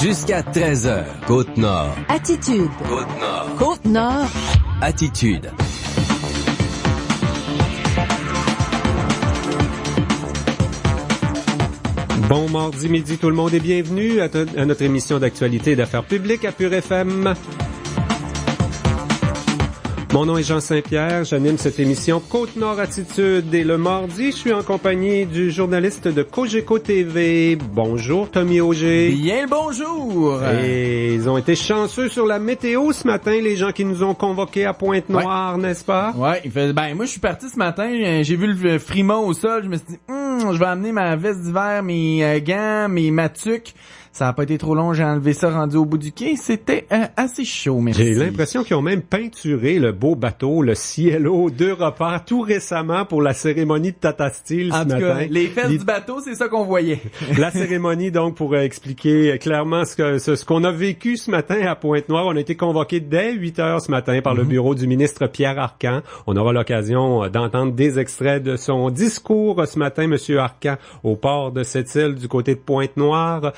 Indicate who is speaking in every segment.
Speaker 1: Jusqu'à 13h, Côte-Nord.
Speaker 2: Attitude.
Speaker 1: Côte-Nord.
Speaker 2: Côte-Nord.
Speaker 1: Attitude.
Speaker 3: Bon mardi midi tout le monde et bienvenue à notre émission d'actualité et d'affaires publiques à Pure FM. Mon nom est Jean Saint-Pierre, j'anime cette émission Côte-Nord Attitude et le mardi, je suis en compagnie du journaliste de Cogeco TV. Bonjour Tommy Auger.
Speaker 4: Bien le bonjour.
Speaker 3: Et ils ont été chanceux sur la météo ce matin, les gens qui nous ont convoqués à Pointe-Noire, n'est-ce pas?
Speaker 4: Ouais, moi je suis parti ce matin, j'ai vu le friment au sol, je me suis dit je vais amener ma veste d'hiver, mes gants, ma tuque. Ça a pas été trop long, j'ai enlevé ça rendu au bout du quai. C'était assez chaud, merci.
Speaker 3: J'ai l'impression qu'ils ont même peinturé le beau bateau, le Cielo d'Europa, tout récemment pour la cérémonie de Tata Steel ce matin. En tout cas,
Speaker 4: les fesses du bateau, c'est ça qu'on voyait.
Speaker 3: La cérémonie, donc, pour expliquer clairement ce qu'on a vécu ce matin à Pointe-Noire. On a été convoqués dès 8 heures ce matin par le bureau du ministre Pierre Arcan. On aura l'occasion d'entendre des extraits de son discours ce matin, Monsieur Arcan, au port de Sept-Îles du côté de Pointe-Noire.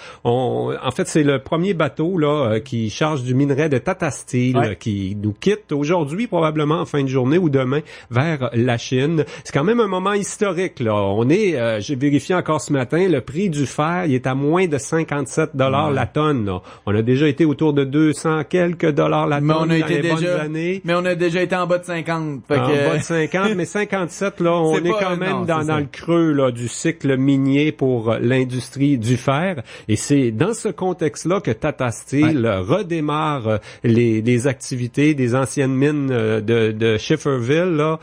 Speaker 3: En fait, c'est le premier bateau là qui charge du minerai de Tata Steel qui nous quitte aujourd'hui, probablement en fin de journée ou demain, vers la Chine. C'est quand même un moment historique, là. On est, j'ai vérifié encore ce matin, le prix du fer, il est à moins de 57 $ la tonne, là. On a déjà été autour de 200 quelques dollars la tonne dans les bonnes années.
Speaker 4: Mais on a déjà été en bas de 50. Fait
Speaker 3: en bas de 50, mais 57, là, on est quand même dans le creux là du cycle minier pour l'industrie du fer. Et c'est dans ce contexte-là que Tata Steel redémarre les activités des anciennes mines de Schefferville. Là.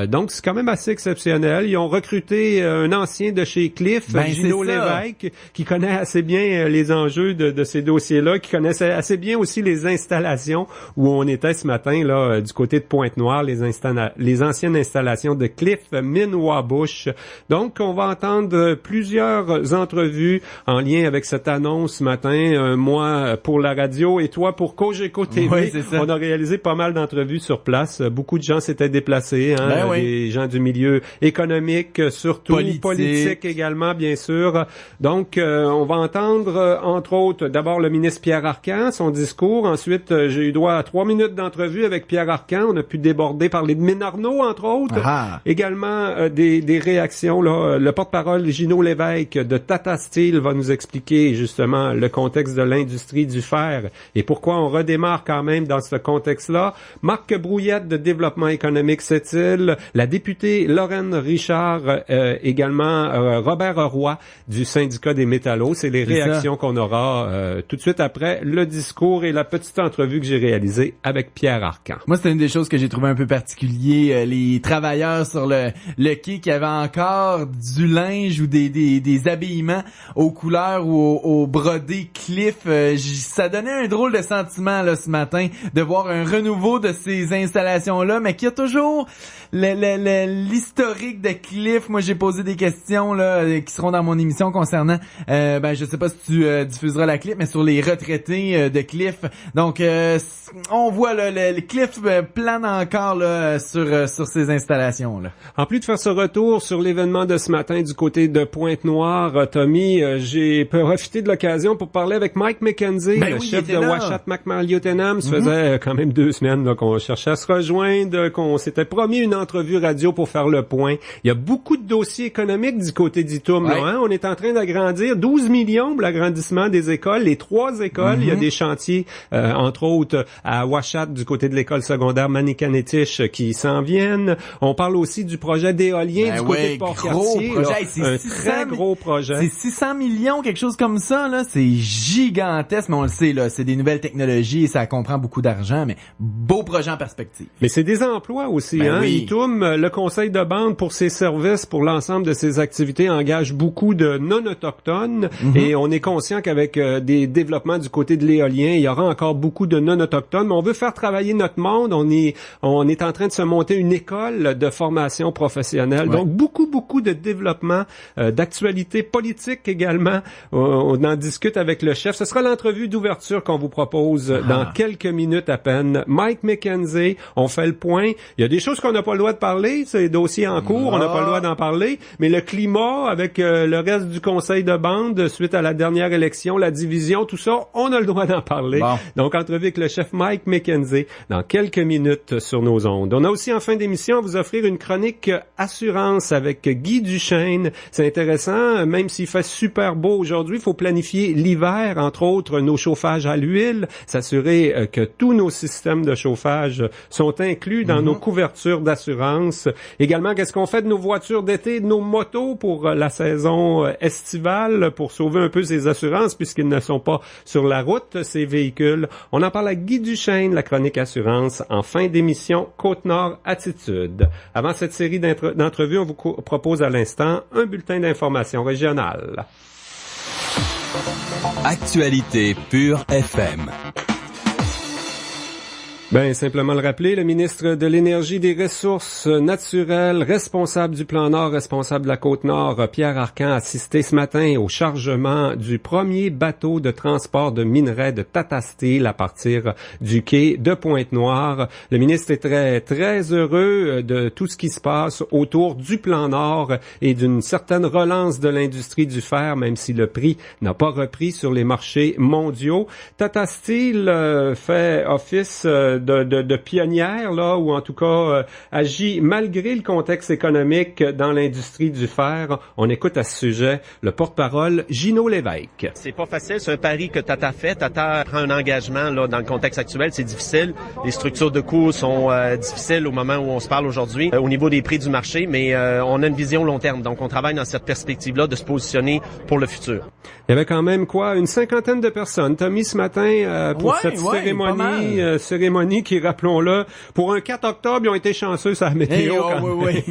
Speaker 3: Donc, c'est quand même assez exceptionnel. Ils ont recruté un ancien de chez Cliff, Gino Lévesque, qui connaît assez bien les enjeux de ces dossiers-là, qui connaissait assez bien aussi les installations où on était ce matin là du côté de Pointe-Noire, les anciennes installations de Cliff, Mine Wabush. Donc, on va entendre plusieurs entrevues en lien avec cette annonce ce matin, moi pour la radio et toi pour Cogeco TV.
Speaker 4: Oui, c'est ça.
Speaker 3: On a réalisé pas mal d'entrevues sur place. Beaucoup de gens s'étaient déplacés, des gens du milieu économique, surtout politique également, bien sûr. Donc, on va entendre, entre autres, d'abord le ministre Pierre Arcan, son discours. Ensuite, j'ai eu droit à 3 minutes d'entrevue avec Pierre Arcan. On a pu déborder, parler de Mine Arnaud, entre autres. Également, des réactions. Là, le porte-parole Gino Lévesque de Tata Steel va nous expliquer justement le contexte de l'industrie du fer et pourquoi on redémarre quand même dans ce contexte-là. Marc Brouillette de Développement économique Sept-Îles, la députée Lorraine Richard, également Robert Roy du syndicat des métallos. C'est les réactions qu'on aura tout de suite après le discours et la petite entrevue que j'ai réalisée avec Pierre Arcan.
Speaker 4: Moi, c'était une des choses que j'ai trouvé un peu particulier. Les travailleurs sur le quai qui avaient encore du linge ou des habillements aux couleurs ou au brodé Cliff, ça donnait un drôle de sentiment là ce matin de voir un renouveau de ces installations-là, mais qui a toujours l'historique de Cliff. Moi, j'ai posé des questions là qui seront dans mon émission concernant, je sais pas si tu diffuseras la clip, mais sur les retraités de Cliff. Donc, on voit là, le Cliff plane encore là sur ces installations-là.
Speaker 3: En plus de faire ce retour sur l'événement de ce matin du côté de Pointe-Noire, Tommy, j'ai profité de l'occasion pour parler avec Mike McKenzie, le chef de Ouachette McMahon-Lieutenam. Ça faisait quand même 2 semaines là, qu'on cherchait à se rejoindre, qu'on s'était promis une entrevue radio pour faire le point. Il y a beaucoup de dossiers économiques du côté d'Itum. Là, On est en train d'agrandir 12 millions pour l'agrandissement des écoles. Les 3 écoles, il y a des chantiers, entre autres, à Ouachette, du côté de l'école secondaire Manikanetich qui s'en viennent. On parle aussi du projet d'éolien du côté de Port-Cartier. Un très gros projet.
Speaker 4: C'est 600 millions, quelque chose comme ça. Là, c'est gigantesque, mais on le sait, là, c'est des nouvelles technologies et ça comprend beaucoup d'argent, mais beau projet en perspective.
Speaker 3: Mais c'est des emplois aussi, Itum, le conseil de bande pour ses services, pour l'ensemble de ses activités, engage beaucoup de non-autochtones et on est conscient qu'avec des développements du côté de l'éolien, il y aura encore beaucoup de non-autochtones, mais on veut faire travailler notre monde. On est en train de se monter une école de formation professionnelle. Donc, beaucoup de développement, d'actualité politique également, dans discute avec le chef. Ce sera l'entrevue d'ouverture qu'on vous propose dans quelques minutes à peine. Mike McKenzie, on fait le point. Il y a des choses qu'on n'a pas le droit de parler, c'est des dossiers en cours, on n'a pas le droit d'en parler, mais le climat avec le reste du conseil de bande suite à la dernière élection, la division, tout ça, on a le droit d'en parler. Bon. Donc, entrevue avec le chef Mike McKenzie dans quelques minutes sur nos ondes. On a aussi en fin d'émission à vous offrir une chronique assurance avec Guy Duchesne. C'est intéressant, même s'il fait super beau aujourd'hui, il faut planifier l'hiver, entre autres nos chauffages à l'huile, s'assurer que tous nos systèmes de chauffage sont inclus dans nos couvertures d'assurance. Également, qu'est-ce qu'on fait de nos voitures d'été, de nos motos pour la saison estivale, pour sauver un peu ces assurances puisqu'ils ne sont pas sur la route, ces véhicules. On en parle à Guy Duchesne, la chronique assurance, en fin d'émission Côte-Nord Attitude. Avant cette série d'entrevues, on vous propose à l'instant un bulletin d'information régionale.
Speaker 1: Actualité Pure FM.
Speaker 3: Ben, simplement le rappeler, le ministre de l'Énergie et des Ressources naturelles, responsable du plan Nord, responsable de la Côte-Nord, Pierre Arcan, a assisté ce matin au chargement du premier bateau de transport de minerais de Tata Steel à partir du quai de Pointe-Noire. Le ministre est très, très heureux de tout ce qui se passe autour du plan Nord et d'une certaine relance de l'industrie du fer, même si le prix n'a pas repris sur les marchés mondiaux. Tata Steel fait office de pionnière, là, ou en tout cas agit malgré le contexte économique dans l'industrie du fer. On écoute à ce sujet le porte-parole Gino Lévesque.
Speaker 2: C'est pas facile, c'est un pari que Tata fait. Tata prend un engagement là dans le contexte actuel, c'est difficile. Les structures de coûts sont difficiles au moment où on se parle aujourd'hui au niveau des prix du marché, mais on a une vision long terme. Donc on travaille dans cette perspective-là de se positionner pour le futur.
Speaker 3: Il y avait quand même une 50aine de personnes, Tommy, ce matin pour cette cérémonie qui, rappelons-le, pour un 4 octobre, ils ont été chanceux sur la météo quand même.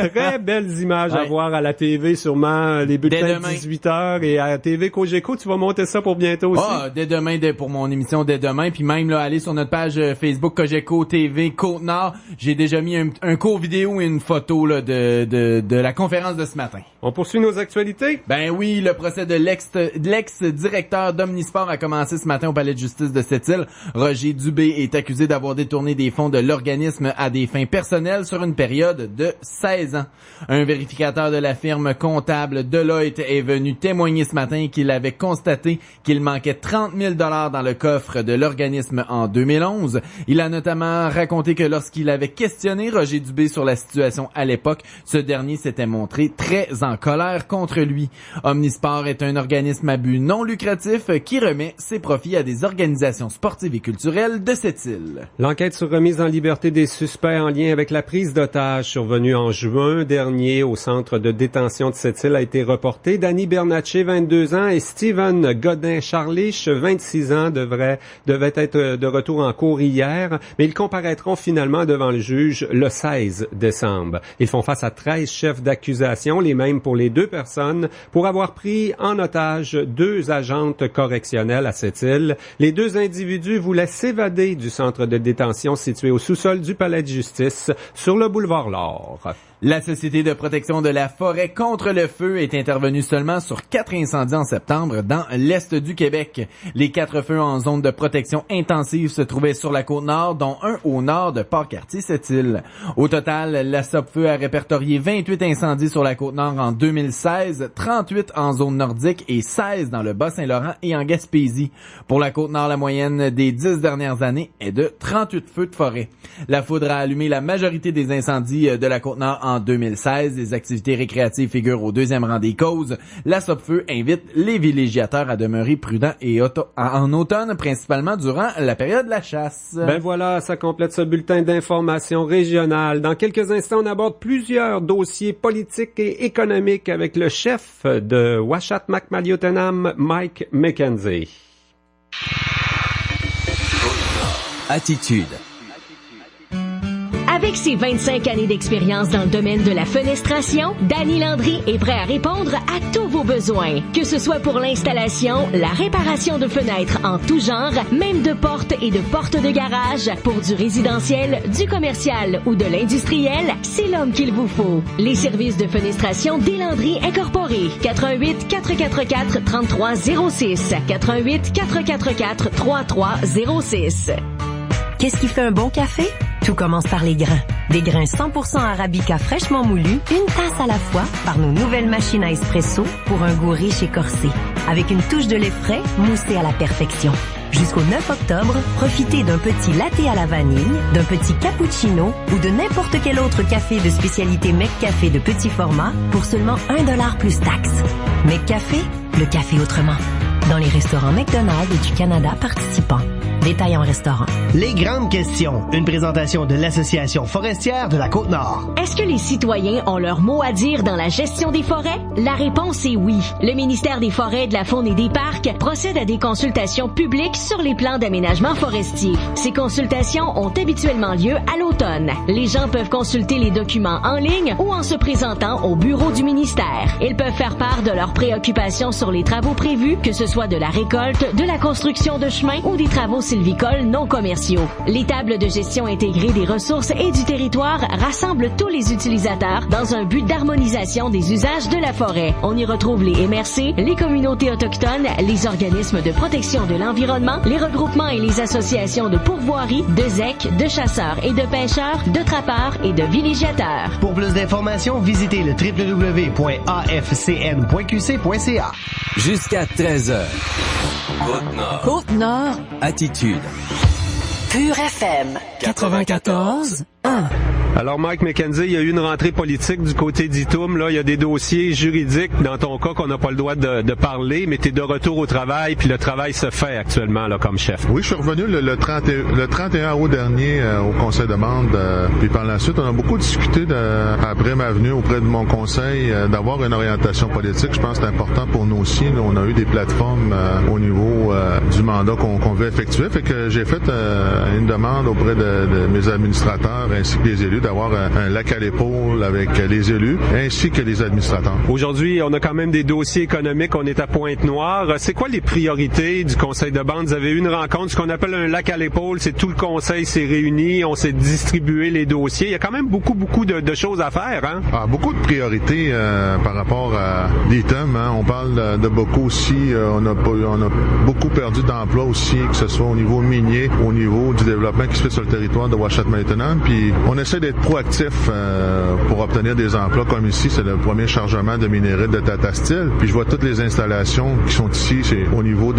Speaker 3: Très belles images à voir à la TV, sûrement les bulletins de 18h et à la TV Cogeco, tu vas monter ça pour bientôt aussi.
Speaker 4: Dès demain, pour mon émission dès demain, puis même là, aller sur notre page Facebook Cogeco TV Côte-Nord, j'ai déjà mis un court vidéo et une photo là de la conférence de ce matin.
Speaker 3: On poursuit nos actualités?
Speaker 4: Ben oui, le procès de l'ex-directeur d'Omnisport a commencé ce matin au palais de justice de Sept-Îles. Roger Dubé est accusé d'avoir détourné des fonds de l'organisme à des fins personnelles sur une période de 16 ans. Un vérificateur de la firme comptable Deloitte est venu témoigner ce matin qu'il avait constaté qu'il manquait 30 000 $ dans le coffre de l'organisme en 2011. Il a notamment raconté que lorsqu'il avait questionné Roger Dubé sur la situation à l'époque, ce dernier s'était montré très en colère contre lui. Omnisport est un organisme à but non lucratif qui remet ses profits à des organisations sportives et culturelles de cette île.
Speaker 3: L'enquête sur remise en liberté des suspects en lien avec la prise d'otages survenue en juin dernier au centre de détention de cette île a été reportée. Danny Bernatchez, 22 ans, et Steven Godin-Charlich, 26 ans, devaient être de retour en cours hier, mais ils comparaîtront finalement devant le juge le 16 décembre. Ils font face à 13 chefs d'accusation, les mêmes pour les deux personnes, pour avoir pris en otage 2 agentes correctionnelles à cette île. Les 2 individus voulaient s'évader du centre de détention situé au sous-sol du palais de justice sur le boulevard L'Or.
Speaker 4: La Société de protection de la forêt contre le feu est intervenue seulement sur 4 incendies en septembre dans l'est du Québec. Les 4 feux en zone de protection intensive se trouvaient sur la Côte-Nord, dont un au nord de Port-Cartier-Sept-Îles. Au total, la SOPFEU a répertorié 28 incendies sur la Côte-Nord en 2016, 38 en zone nordique et 16 dans le Bas-Saint-Laurent et en Gaspésie. Pour la Côte-Nord, la moyenne des 10 dernières années est de 38 feux de forêt. La foudre a allumé la majorité des incendies de la Côte-Nord en 2016. Les activités récréatives figurent au 2e rang des causes. La SOPFEU invite les villégiateurs à demeurer prudents et en automne, principalement durant la période de la chasse.
Speaker 3: Ben voilà, ça complète ce bulletin d'information régionale. Dans quelques instants, on aborde plusieurs dossiers politiques et économiques avec le chef de Ouachata-Macmilliottenham, Mike McKenzie.
Speaker 1: Attitude.
Speaker 5: Avec ses 25 années d'expérience dans le domaine de la fenestration, Danny Landry est prêt à répondre à tous vos besoins. Que ce soit pour l'installation, la réparation de fenêtres en tout genre, même de portes et de portes de garage, pour du résidentiel, du commercial ou de l'industriel, c'est l'homme qu'il vous faut. Les services de fenestration des Landry Incorporés. 88 444 3306. 88 444 3306.
Speaker 6: Qu'est-ce qui fait un bon café? Tout commence par les grains. Des grains 100% Arabica fraîchement moulus, une tasse à la fois, par nos nouvelles machines à espresso pour un goût riche et corsé. Avec une touche de lait frais, moussé à la perfection. Jusqu'au 9 octobre, profitez d'un petit latte à la vanille, d'un petit cappuccino ou de n'importe quel autre café de spécialité McCafé de petit format pour seulement $1 plus taxes. McCafé, le café autrement. Dans les restaurants McDonald's et du Canada participants. Détails en restaurant.
Speaker 7: Les grandes questions. Une présentation de l'Association forestière de la Côte-Nord.
Speaker 5: Est-ce que les citoyens ont leur mot à dire dans la gestion des forêts? La réponse est oui. Le ministère des Forêts, de la Faune et des Parcs procède à des consultations publiques sur les plans d'aménagement forestier. Ces consultations ont habituellement lieu à l'automne. Les gens peuvent consulter les documents en ligne ou en se présentant au bureau du ministère. Ils peuvent faire part de leurs préoccupations sur les travaux prévus, que ce soit de la récolte, de la construction de chemins ou des travaux sylvicoles non commerciaux. Les tables de gestion intégrées des ressources et du territoire rassemblent tous les utilisateurs dans un but d'harmonisation des usages de la forêt. On y retrouve les MRC, les communautés autochtones, les organismes de protection de l'environnement, les regroupements et les associations de pourvoirie, de zèques, de chasseurs et de pêcheurs, de trappeurs et de villégiateurs.
Speaker 7: Pour plus d'informations, visitez le www.afcn.qc.ca.
Speaker 1: Jusqu'à 13h. Côte-Nord.
Speaker 8: Côte-Nord.
Speaker 1: Attitude.
Speaker 8: Pure FM 94.1.
Speaker 3: Alors, Mike McKenzie, il y a eu une rentrée politique du côté d'Itum. Là, il y a des dossiers juridiques dans ton cas qu'on n'a pas le droit de parler, mais tu es de retour au travail, puis le travail se fait actuellement là comme chef.
Speaker 9: Oui, je suis revenu le 31 août dernier au conseil de bande. Puis par la suite, on a beaucoup discuté après ma venue auprès de mon conseil d'avoir une orientation politique. Je pense que c'est important pour nous aussi. Là, on a eu des plateformes au niveau du mandat qu'on veut effectuer. Fait que j'ai fait une demande auprès de mes administrateurs ainsi que les élus d'avoir un lac à l'épaule avec les élus ainsi que les administrateurs.
Speaker 3: Aujourd'hui, on a quand même des dossiers économiques. On est à Pointe-Noire. C'est quoi les priorités du conseil de bande? Vous avez eu une rencontre, ce qu'on appelle un lac à l'épaule. C'est tout le conseil s'est réuni, on s'est distribué les dossiers. Il y a quand même beaucoup de choses à faire, hein? Ah,
Speaker 9: beaucoup de priorités par rapport à l'ITEM. Hein? On parle de beaucoup aussi. On a beaucoup perdu d'emplois aussi, que ce soit au niveau minier, au niveau du développement qui se fait sur le territoire de Ouachette-Maintenant. Puis on essaie d'être proactif pour obtenir des emplois comme ici. C'est le premier chargement de minerai de Tata Steel. Puis je vois toutes les installations qui sont ici, c'est au niveau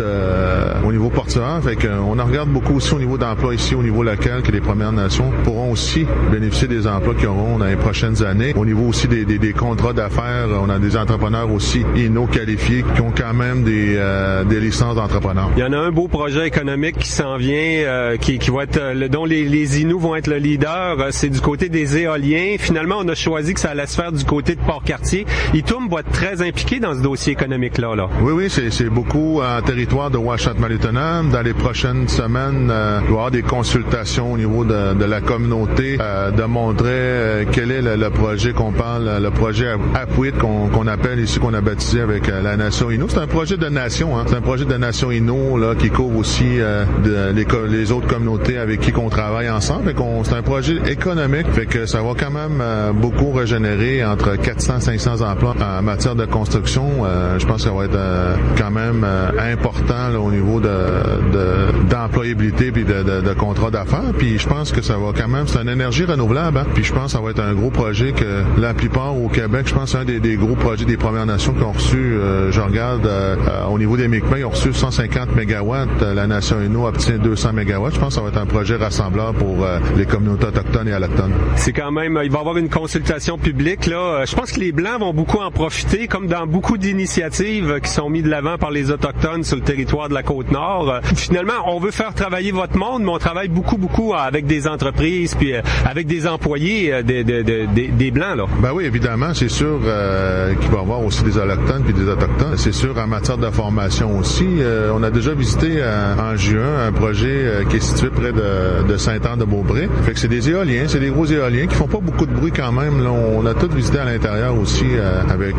Speaker 9: portuaire. Fait qu'on en regarde beaucoup aussi au niveau d'emploi ici, au niveau local, que les Premières Nations pourront aussi bénéficier des emplois qu'ils auront dans les prochaines années. Au niveau aussi des contrats d'affaires, on a des entrepreneurs aussi INO qualifiés qui ont quand même des licences d'entrepreneurs.
Speaker 3: Il y en a un beau projet économique qui s'en vient, qui va être dont les Inuits vont être le leader. C'est du côté des éoliens. Finalement, on a choisi que ça allait se faire du côté de Port-Cartier. Itum va être très impliqué dans ce dossier économique-là. Là.
Speaker 9: Oui, c'est beaucoup en territoire de Ouachette-Mallétonam. Dans les prochaines semaines, il va y avoir des consultations au niveau de la communauté, de montrer quel est le projet qu'on parle, le projet Apuit qu'on appelle ici, qu'on a baptisé avec la Nation Innu. C'est un projet de nation, hein. C'est un projet de Nation Innu là, qui couvre aussi les autres communautés avec qui qu'on travaille ensemble. C'est un projet économique, fait que ça va quand même beaucoup régénérer entre 400 et 500 emplois en matière de construction. Je pense que ça va être quand même important là, au niveau d'employabilité puis de contrat d'affaires. Puis je pense que ça va quand même, c'est une énergie renouvelable. Hein? Puis je pense que ça va être un gros projet que la plupart au Québec, je pense que c'est un des gros projets des Premières Nations qui ont reçu, je regarde au niveau des Mi'kmaq, ils ont reçu 150 mégawatts. La Nation Innu obtient 200 mégawatts. Je pense que ça va être un projet rassembleur pour les communautés autochtones et allochtones.
Speaker 3: C'est quand même, il va y avoir une consultation publique là. Je pense que les Blancs vont beaucoup en profiter, comme dans beaucoup d'initiatives qui sont mises de l'avant par les Autochtones sur le territoire de la Côte-Nord. Finalement, on veut faire travailler votre monde, mais on travaille beaucoup avec des entreprises puis avec des employés des Blancs là.
Speaker 9: Ben oui, évidemment, c'est sûr qu'il va y avoir aussi des Allochtones puis des Autochtones. C'est sûr en matière de formation aussi. On a déjà visité en juin un projet qui est situé près de Saint-Anne-de-Beaupré. Fait que c'est des éoliens, c'est des gros éoliens qui font pas beaucoup de bruit quand même. Là, on a tout visité à l'intérieur aussi avec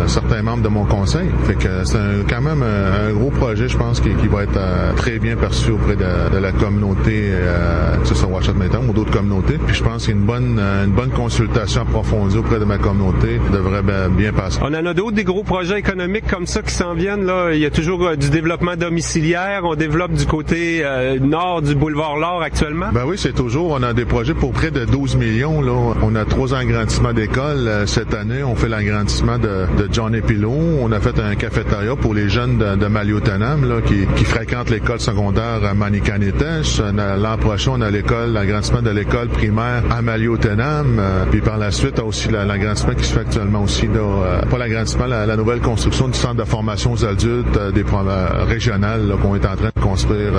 Speaker 9: certains membres de mon conseil. Fait que c'est quand même un gros projet, je pense, qui va être très bien perçu auprès de la communauté, que ce soit Ouachette-Maintame ou d'autres communautés. Puis je pense qu'une bonne consultation approfondie auprès de ma communauté devrait bien passer.
Speaker 3: On en a d'autres des gros projets économiques comme ça qui s'en viennent. Là. Il y a toujours du développement domiciliaire. On développe du côté nord du boulevard L'Or actuellement.
Speaker 9: Ben oui, c'est toujours. On a des projets pour près de 12 millions. Là. On a 3 agrandissements d'écoles. Cette année, on fait l'agrandissement de John Epilot. On a fait un cafétéria pour les jeunes de Maliotenam là, qui fréquentent l'école secondaire à Manikanitesh. L'an prochain, on a l'agrandissement de l'école primaire à Maliotenam. Puis par la suite, on a aussi l'agrandissement qui se fait actuellement aussi. Là, pas l'agrandissement, la nouvelle construction du centre de formation aux adultes des régionales qu'on est en train de construire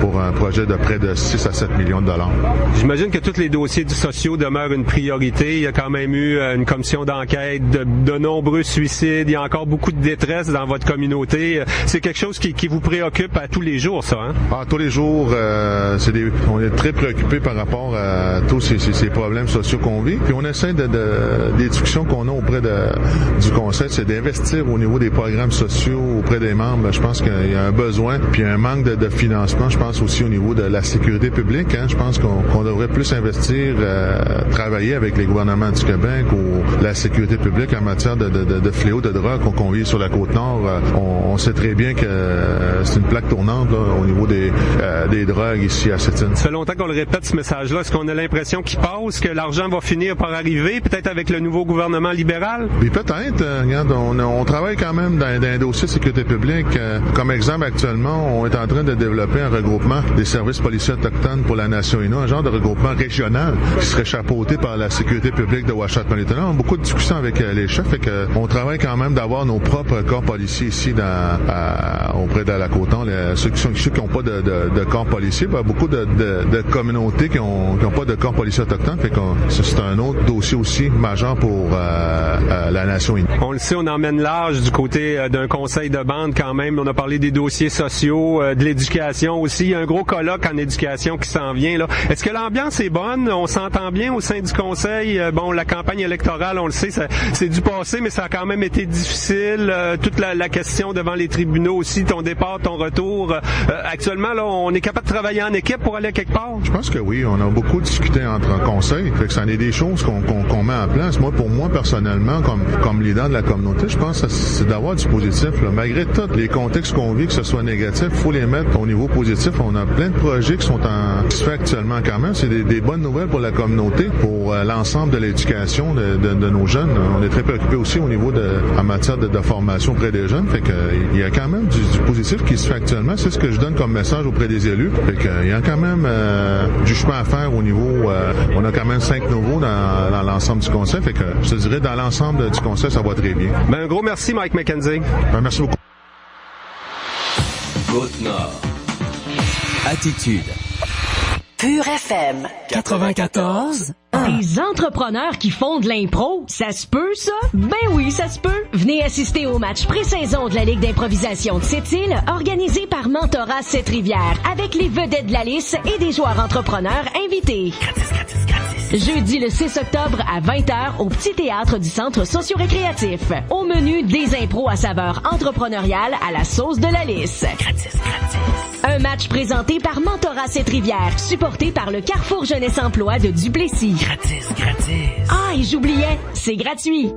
Speaker 9: pour un projet de près de 6 à 7 millions de dollars.
Speaker 3: J'imagine que tous les dossiers du sociaux demeurent une priorité. Il y a quand même eu une commission d'enquête, de nombreux suicides. Il y a encore beaucoup de détresse dans votre communauté. C'est quelque chose qui vous préoccupe à tous les jours, ça, hein?
Speaker 9: Ah, tous les jours, on est très préoccupés par rapport à tous ces problèmes sociaux qu'on vit. Puis on essaie des discussions qu'on a auprès du conseil, c'est d'investir au niveau des programmes sociaux auprès des membres. Je pense qu'il y a un besoin, puis un manque de financement. Je pense aussi au niveau de la sécurité publique. Hein. Je pense qu'on devrait plus investir, travailler avec les gouvernements du Québec ou la sécurité publique en matière de fléaux de drogue qu'on vit sur la Côte-Nord. On sait très bien que c'est une plaque tournante là, au niveau des drogues ici à Sept-Îles.
Speaker 3: Ça fait longtemps qu'on le répète, ce message-là. Est-ce qu'on a l'impression qu'il passe, que l'argent va finir par arriver, peut-être avec le nouveau gouvernement libéral?
Speaker 9: Oui, peut-être. Regarde, on travaille quand même dans un dossier de sécurité publique. Comme exemple, actuellement, on est en train de développer un regroupement des services policiers autochtones pour la Nation Innu, un genre de regroupement régional qui serait chapeauté par la sécurité publique de Ouachette-Malintenant. On a beaucoup de discussions avec les chefs, fait que on travaille quand même d'avoir nos propres corps policiers ici auprès de la Côte-Nord. Ceux qui n'ont pas de corps policiers, ben, beaucoup de communautés qui n'ont pas de corps policiers autochtones, fait que c'est un autre dossier aussi majeur pour la Nation Innu.
Speaker 3: On le sait, on emmène large du côté d'un conseil de bande quand même. On a parlé des dossiers sociaux, de l'éducation aussi. Il y a un gros colloque en éducation qui s'en vient. Là. Est-ce que l'ambiance est bonne? On s'entend bien au sein du conseil? Bon, la campagne électorale, on le sait, c'est du passé, mais ça a quand même été difficile. Toute la question devant les tribunaux aussi, ton départ, ton retour. Actuellement, là, on est capable de travailler en équipe pour aller quelque part?
Speaker 9: Je pense que oui. On a beaucoup discuté entre conseils. Fait que ça en est des choses qu'on met en place. Pour moi, personnellement, comme leader de la communauté, je pense que c'est d'avoir du positif. Là. Malgré tous les contextes qu'on vit, que ce soit négatif, il faut les mettre au niveau positif. On a plein de projets qui se fait actuellement quand même. C'est des bonnes nouvelles pour la communauté, pour l'ensemble de l'éducation de nos jeunes. On est très préoccupés aussi au niveau en matière de formation auprès des jeunes. Fait que il y a quand même du positif qui se fait actuellement. C'est ce que je donne comme message auprès des élus. Fait que il y a quand même du chemin à faire au niveau. On a quand même 5 nouveaux dans l'ensemble du conseil. Fait que je te dirais dans l'ensemble du conseil, ça va très bien.
Speaker 3: Ben, un gros merci, Mike McKenzie.
Speaker 9: Ben, merci beaucoup.
Speaker 1: Côte-Nord. Attitude.
Speaker 8: Pur FM 94.
Speaker 5: Des entrepreneurs qui font de l'impro, ça se peut, ça? Ben oui, ça se peut. Venez assister au match pré-saison de la Ligue d'improvisation de Sept-Îles, organisé par Mentorat Sept-Rivières, avec les vedettes de la liste et des joueurs entrepreneurs invités. Jeudi le 6 octobre à 20h au Petit Théâtre du Centre socio-récréatif. Au menu, des impros à saveur entrepreneuriale à la sauce de la liste. Un match présenté par Mentorat Sept-Rivières, supporté par le Carrefour Jeunesse Emploi de Duplessis.
Speaker 8: Gratis.
Speaker 5: Ah, et j'oubliais, c'est gratuit.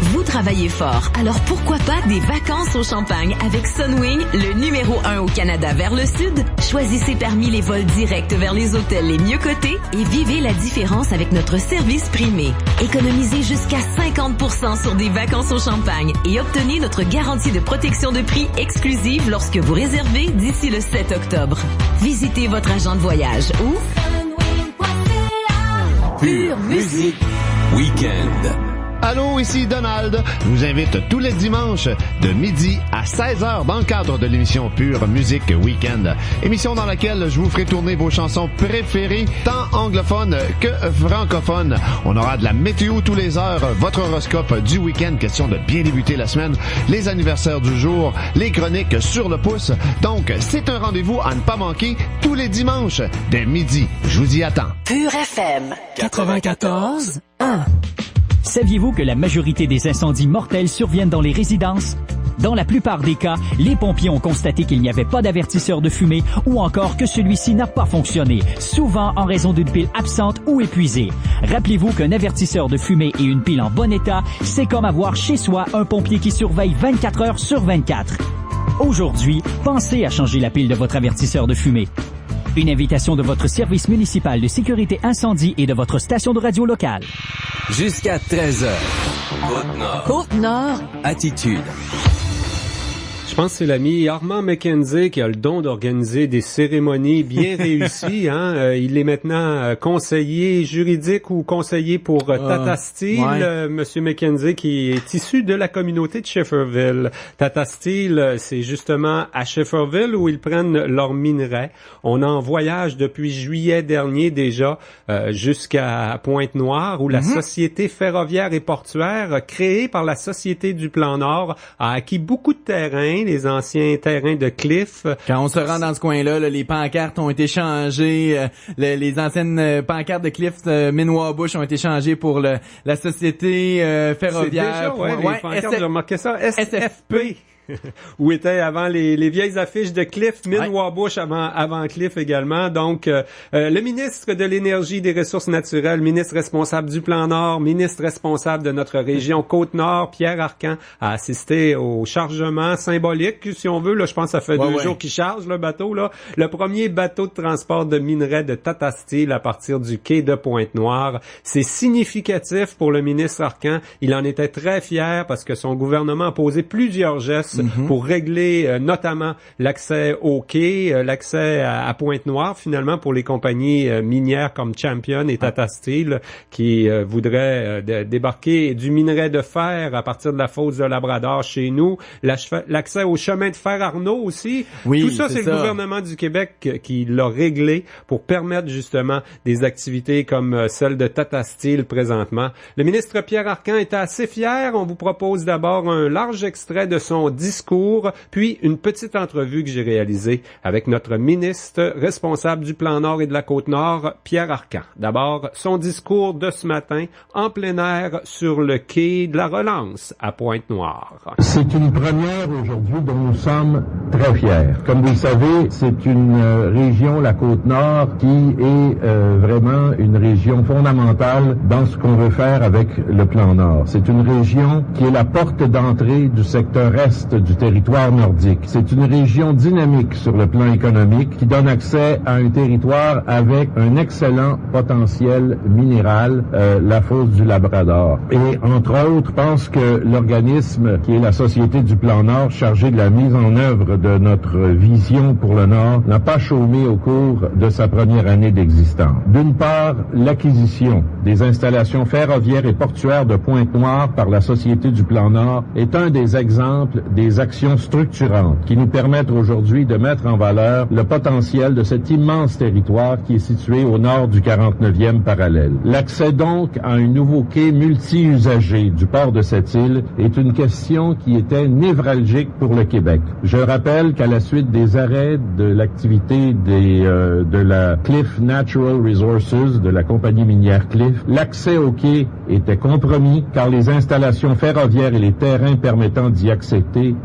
Speaker 6: Vous travaillez fort, alors pourquoi pas des vacances au Champagne avec Sunwing, le numéro 1 au Canada vers le sud? Choisissez parmi les vols directs vers les hôtels les mieux cotés et vivez la différence avec notre service primé. Économisez jusqu'à 50% sur des vacances au Champagne et obtenez notre garantie de protection de prix exclusive lorsque vous réservez d'ici le 7 octobre. Visitez votre agent de voyage ou
Speaker 1: Pure musique. Week-end.
Speaker 10: Allô, ici Donald. Je vous invite tous les dimanches de midi à 16h dans le cadre de l'émission Pure Musique Week-end. Émission dans laquelle je vous ferai tourner vos chansons préférées, tant anglophones que francophones. On aura de la météo tous les heures, votre horoscope du week-end, question de bien débuter la semaine, les anniversaires du jour, les chroniques sur le pouce. Donc, c'est un rendez-vous à ne pas manquer tous les dimanches dès midi. Je vous y attends.
Speaker 8: Pure FM 94.1.
Speaker 11: Saviez-vous que la majorité des incendies mortels surviennent dans les résidences? Dans la plupart des cas, les pompiers ont constaté qu'il n'y avait pas d'avertisseur de fumée ou encore que celui-ci n'a pas fonctionné, souvent en raison d'une pile absente ou épuisée. Rappelez-vous qu'un avertisseur de fumée et une pile en bon état, c'est comme avoir chez soi un pompier qui surveille 24 heures sur 24. Aujourd'hui, pensez à changer la pile de votre avertisseur de fumée. Une invitation de votre service municipal de sécurité incendie et de votre station de radio locale.
Speaker 1: Jusqu'à 13h. Côte-Nord.
Speaker 8: Côte-Nord.
Speaker 1: Attitude.
Speaker 3: Je pense que c'est l'ami Armand McKenzie qui a le don d'organiser des cérémonies bien réussies. Il est maintenant conseiller juridique ou conseiller pour Tata Steel. Monsieur McKenzie qui est issu de la communauté de Schefferville. Tata Steel, c'est justement à Schefferville où ils prennent leurs minerais. On est en voyage depuis juillet dernier déjà jusqu'à Pointe-Noire où la Société ferroviaire et portuaire créée par la Société du Plan Nord a acquis beaucoup de terrain, les anciens terrains de Cliff.
Speaker 4: Quand on se rend dans ce coin-là, les pancartes ont été changées, les anciennes pancartes de Cliff Minwabush ont été changées pour la Société ferroviaire.
Speaker 3: C'est déjà, les pancartes, j'ai remarqué ça, SFP. Où étaient avant les vieilles affiches de Cliff, Minwabush avant Cliff également. Donc, le ministre de l'Énergie et des Ressources naturelles, ministre responsable du Plan Nord, ministre responsable de notre région Côte-Nord, Pierre Arcan, a assisté au chargement symbolique, si on veut. Là, je pense que ça fait 2 jours qu'il charge le bateau. Là, le premier bateau de transport de minerais de Tata Steel à partir du quai de Pointe-Noire. C'est significatif pour le ministre Arcan. Il en était très fier parce que son gouvernement a posé plusieurs gestes pour régler notamment l'accès au quai, l'accès à Pointe-Noire finalement pour les compagnies minières comme Champion et Tata Steel qui voudraient débarquer du minerai de fer à partir de la fosse de Labrador chez nous, l'accès au chemin de fer Arnaud aussi. Oui, tout ça, c'est le gouvernement du Québec qui l'a réglé pour permettre justement des activités comme celle de Tata Steel présentement. Le ministre Pierre Arcan était assez fier. On vous propose d'abord un large extrait de son discours, puis une petite entrevue que j'ai réalisée avec notre ministre responsable du Plan Nord et de la Côte-Nord, Pierre Arcan. D'abord, son discours de ce matin en plein air sur le quai de la Relance à Pointe-Noire.
Speaker 12: C'est une première aujourd'hui dont nous sommes très fiers. Comme vous le savez, c'est une région, la Côte-Nord, qui est vraiment une région fondamentale dans ce qu'on veut faire avec le Plan Nord. C'est une région qui est la porte d'entrée du secteur est du territoire nordique. C'est une région dynamique sur le plan économique qui donne accès à un territoire avec un excellent potentiel minéral, la fosse du Labrador. Et entre autres, je pense que l'organisme qui est la Société du Plan Nord, chargé de la mise en œuvre de notre vision pour le Nord, n'a pas chômé au cours de sa première année d'existence. D'une part, l'acquisition des installations ferroviaires et portuaires de Pointe-Noire par la Société du Plan Nord est un des exemples des actions structurantes qui nous permettent aujourd'hui de mettre en valeur le potentiel de cet immense territoire qui est situé au nord du 49e parallèle. L'accès donc à un nouveau quai multi-usager du port de cette île est une question qui était névralgique pour le Québec. Je rappelle qu'à la suite des arrêts de l'activité de la Cliff Natural Resources, de la compagnie minière Cliff, l'accès au quai était compromis car les installations ferroviaires et les terrains permettant d'y accéder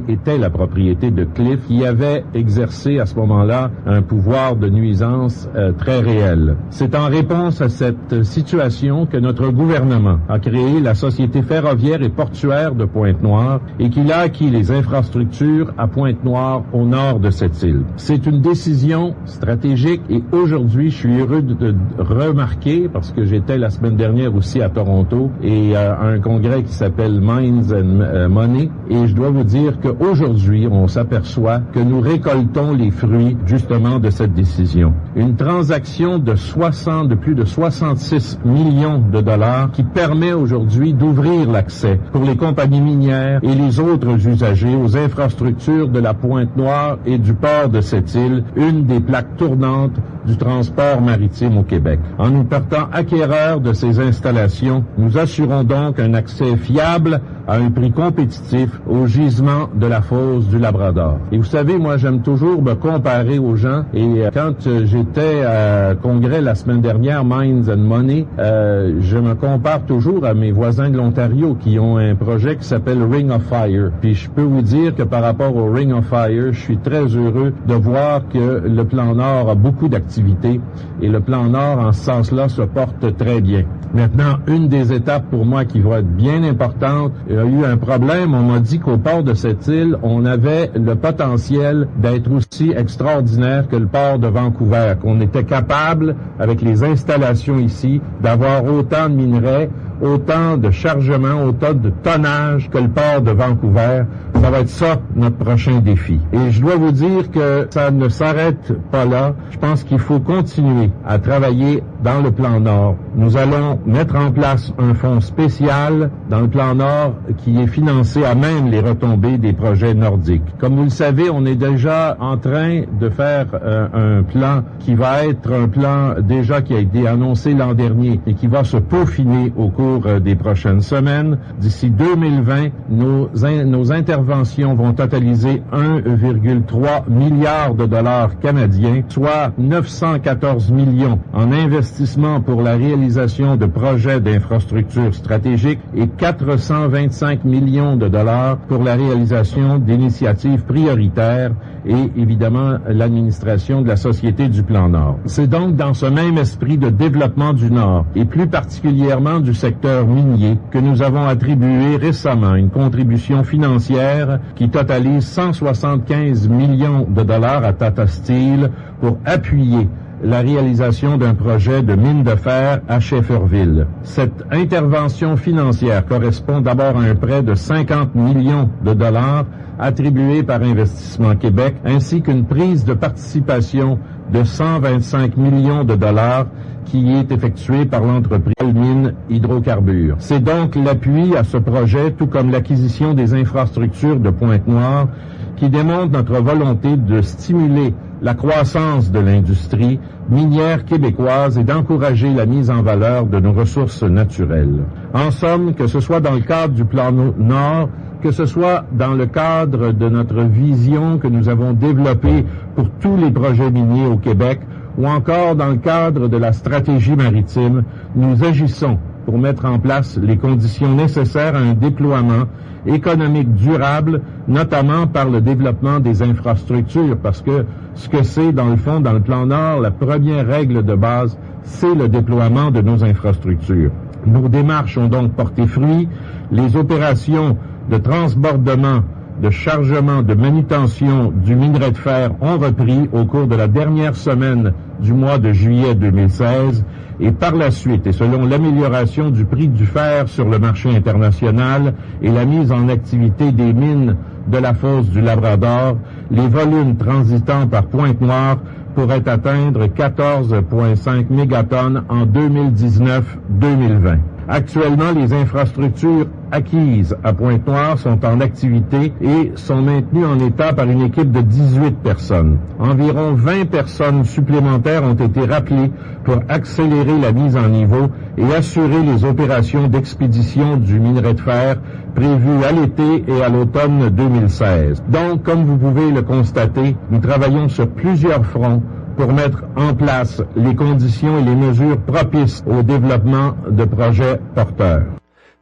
Speaker 12: était la propriété de Cliff qui avait exercé à ce moment-là un pouvoir de nuisance très réel. C'est en réponse à cette situation que notre gouvernement a créé la Société ferroviaire et portuaire de Pointe-Noire et qu'il a acquis les infrastructures à Pointe-Noire au nord de cette île. C'est une décision stratégique et aujourd'hui je suis heureux de remarquer, parce que j'étais la semaine dernière aussi à Toronto et à un congrès qui s'appelle Mines and Money, et je dois vous dire qu'aujourd'hui, on s'aperçoit que nous récoltons les fruits, justement, de cette décision. Une transaction de plus de 66 millions de dollars qui permet aujourd'hui d'ouvrir l'accès pour les compagnies minières et les autres usagers aux infrastructures de la Pointe-Noire et du port de Sept-Îles, une des plaques tournantes du transport maritime au Québec. En nous portant acquéreurs de ces installations, nous assurons donc un accès fiable à un prix compétitif au gisement de la fosse du Labrador. Et vous savez, moi, j'aime toujours me comparer aux gens. Et quand j'étais à congrès la semaine dernière, Mines and Money, je me compare toujours à mes voisins de l'Ontario qui ont un projet qui s'appelle Ring of Fire. Puis je peux vous dire que par rapport au Ring of Fire, je suis très heureux de voir que le plan Nord a beaucoup d'activités et le plan Nord, en ce sens-là, se porte très bien. Maintenant, une des étapes pour moi qui va être bien importante, il y a eu un problème. On m'a dit qu'au port de Sept-Îles, on avait le potentiel d'être aussi extraordinaire que le port de Vancouver, qu'on était capable, avec les installations ici, d'avoir autant de minerais, autant de chargement, autant de tonnage que le port de Vancouver. Ça va être ça, notre prochain défi. Et je dois vous dire que ça ne s'arrête pas là. Je pense qu'il faut continuer à travailler dans le plan Nord. Nous allons mettre en place un fonds spécial dans le plan Nord qui est financé à même les retombées des projets nordiques. Comme vous le savez, on est déjà en train de faire un plan qui va être un plan déjà qui a été annoncé l'an dernier et qui va se peaufiner au cours des prochaines semaines. D'ici 2020, nos interventions vont totaliser 1,3 milliard de dollars canadiens, soit 914 millions en investissement pour la réalisation de projets d'infrastructures stratégiques et 425 millions de dollars pour la réalisation d'initiatives prioritaires et évidemment l'administration de la Société du Plan Nord. C'est donc dans ce même esprit de développement du Nord et plus particulièrement du secteur minier que nous avons attribué récemment une contribution financière qui totalise 175 millions de dollars à Tata Steel pour appuyer la réalisation d'un projet de mine de fer à Shefferville. Cette intervention financière correspond d'abord à un prêt de 50 millions de dollars attribué par Investissement Québec, ainsi qu'une prise de participation de 125 millions de dollars qui est effectuée par l'entreprise Mines Hydrocarbures. C'est donc l'appui à ce projet, tout comme l'acquisition des infrastructures de Pointe-Noire, qui démontre notre volonté de stimuler la croissance de l'industrie minière québécoise et d'encourager la mise en valeur de nos ressources naturelles. En somme, que ce soit dans le cadre du plan Nord, que ce soit dans le cadre de notre vision que nous avons développée pour tous les projets miniers au Québec, ou encore dans le cadre de la stratégie maritime, nous agissons pour mettre en place les conditions nécessaires à un déploiement économique durable, notamment par le développement des infrastructures, parce que ce que c'est, dans le fond, dans le plan Nord, la première règle de base, c'est le déploiement de nos infrastructures. Nos démarches ont donc porté fruit. Les opérations de transbordement, de chargement, de manutention du minerai de fer ont repris au cours de la dernière semaine du mois de juillet 2016 et par la suite, et selon l'amélioration du prix du fer sur le marché international et la mise en activité des mines de la fosse du Labrador, les volumes transitant par Pointe-Noire pourraient atteindre 14,5 mégatonnes en 2019-2020. Actuellement, les infrastructures acquises à Pointe-Noire sont en activité et sont maintenues en état par une équipe de 18 personnes. Environ 20 personnes supplémentaires ont été rappelées pour accélérer la mise en niveau et assurer les opérations d'expédition du minerai de fer prévues à l'été et à l'automne 2016. Donc, comme vous pouvez le constater, nous travaillons sur plusieurs fronts pour mettre en place les conditions et les mesures propices au développement de projets porteurs.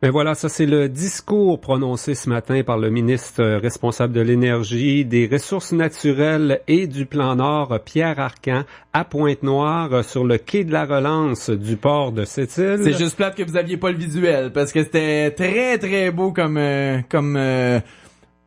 Speaker 3: Mais voilà, ça c'est le discours prononcé ce matin par le ministre responsable de l'Énergie, des Ressources naturelles et du Plan Nord, Pierre Arcan, à Pointe-Noire, sur le quai de la Relance du port de Sept-Îles.
Speaker 4: C'est juste plate que vous aviez pas le visuel, parce que c'était très très beau comme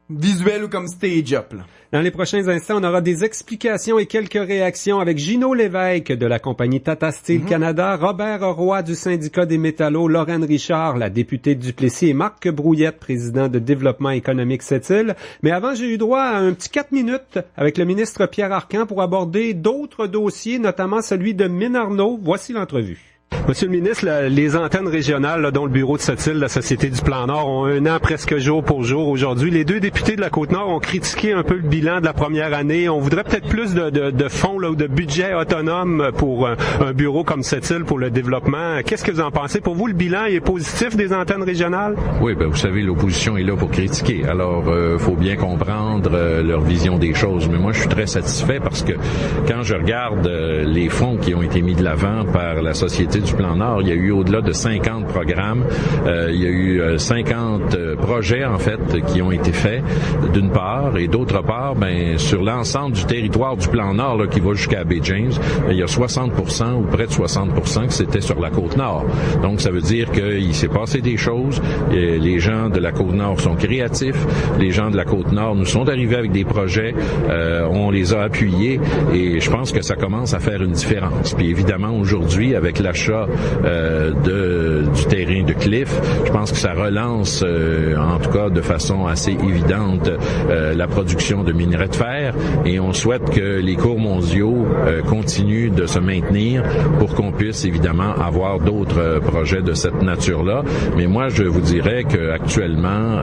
Speaker 4: visuel ou comme stage-up.
Speaker 3: Dans les prochains instants, on aura des explications et quelques réactions avec Gino Lévesque de la compagnie Tata Steel Canada, Robert Roy du syndicat des métallos, Lorraine Richard, la députée de Duplessis et Marc Brouillette, président de développement économique Sept-Îles. Mais avant, j'ai eu droit à un petit 4 minutes avec le ministre Pierre Arcan pour aborder d'autres dossiers, notamment celui de Mine-Arnaud. Voici l'entrevue. Monsieur le ministre, les antennes régionales, dont le bureau de Sept-Îles, la Société du Plan Nord, ont un an presque jour pour jour aujourd'hui. Les deux députés de la Côte-Nord ont critiqué un peu le bilan de la première année. On voudrait peut-être plus de fonds ou de budget autonome pour un bureau comme Sept-Îles pour le développement. Qu'est-ce que vous en pensez? Pour vous, le bilan est positif des antennes régionales? Oui, vous savez, l'opposition est là pour critiquer. Alors, faut bien comprendre leur vision des choses. Mais moi, je suis très satisfait parce que quand je regarde les fonds qui ont été mis de l'avant par la Société du Plan Nord, il y a eu au-delà de 50 programmes, il y a eu 50 projets en fait qui ont été faits d'une part, et d'autre part, sur l'ensemble du territoire du Plan Nord là, qui va jusqu'à Bay James, il y a 60% ou près de 60% que c'était sur la Côte-Nord. Donc ça veut dire qu'il s'est passé des choses, et les gens de la Côte-Nord sont créatifs, les gens de la Côte-Nord nous sont arrivés avec des projets, on les a appuyés et je pense que ça commence à faire une différence. Puis évidemment aujourd'hui avec l'achat du terrain de Cliff, je pense que ça relance, en tout cas de façon assez évidente, la production de minerais de fer et on souhaite que les cours mondiaux continuent de se maintenir pour qu'on puisse évidemment avoir d'autres projets de cette nature-là. Mais moi, je vous dirais qu'actuellement,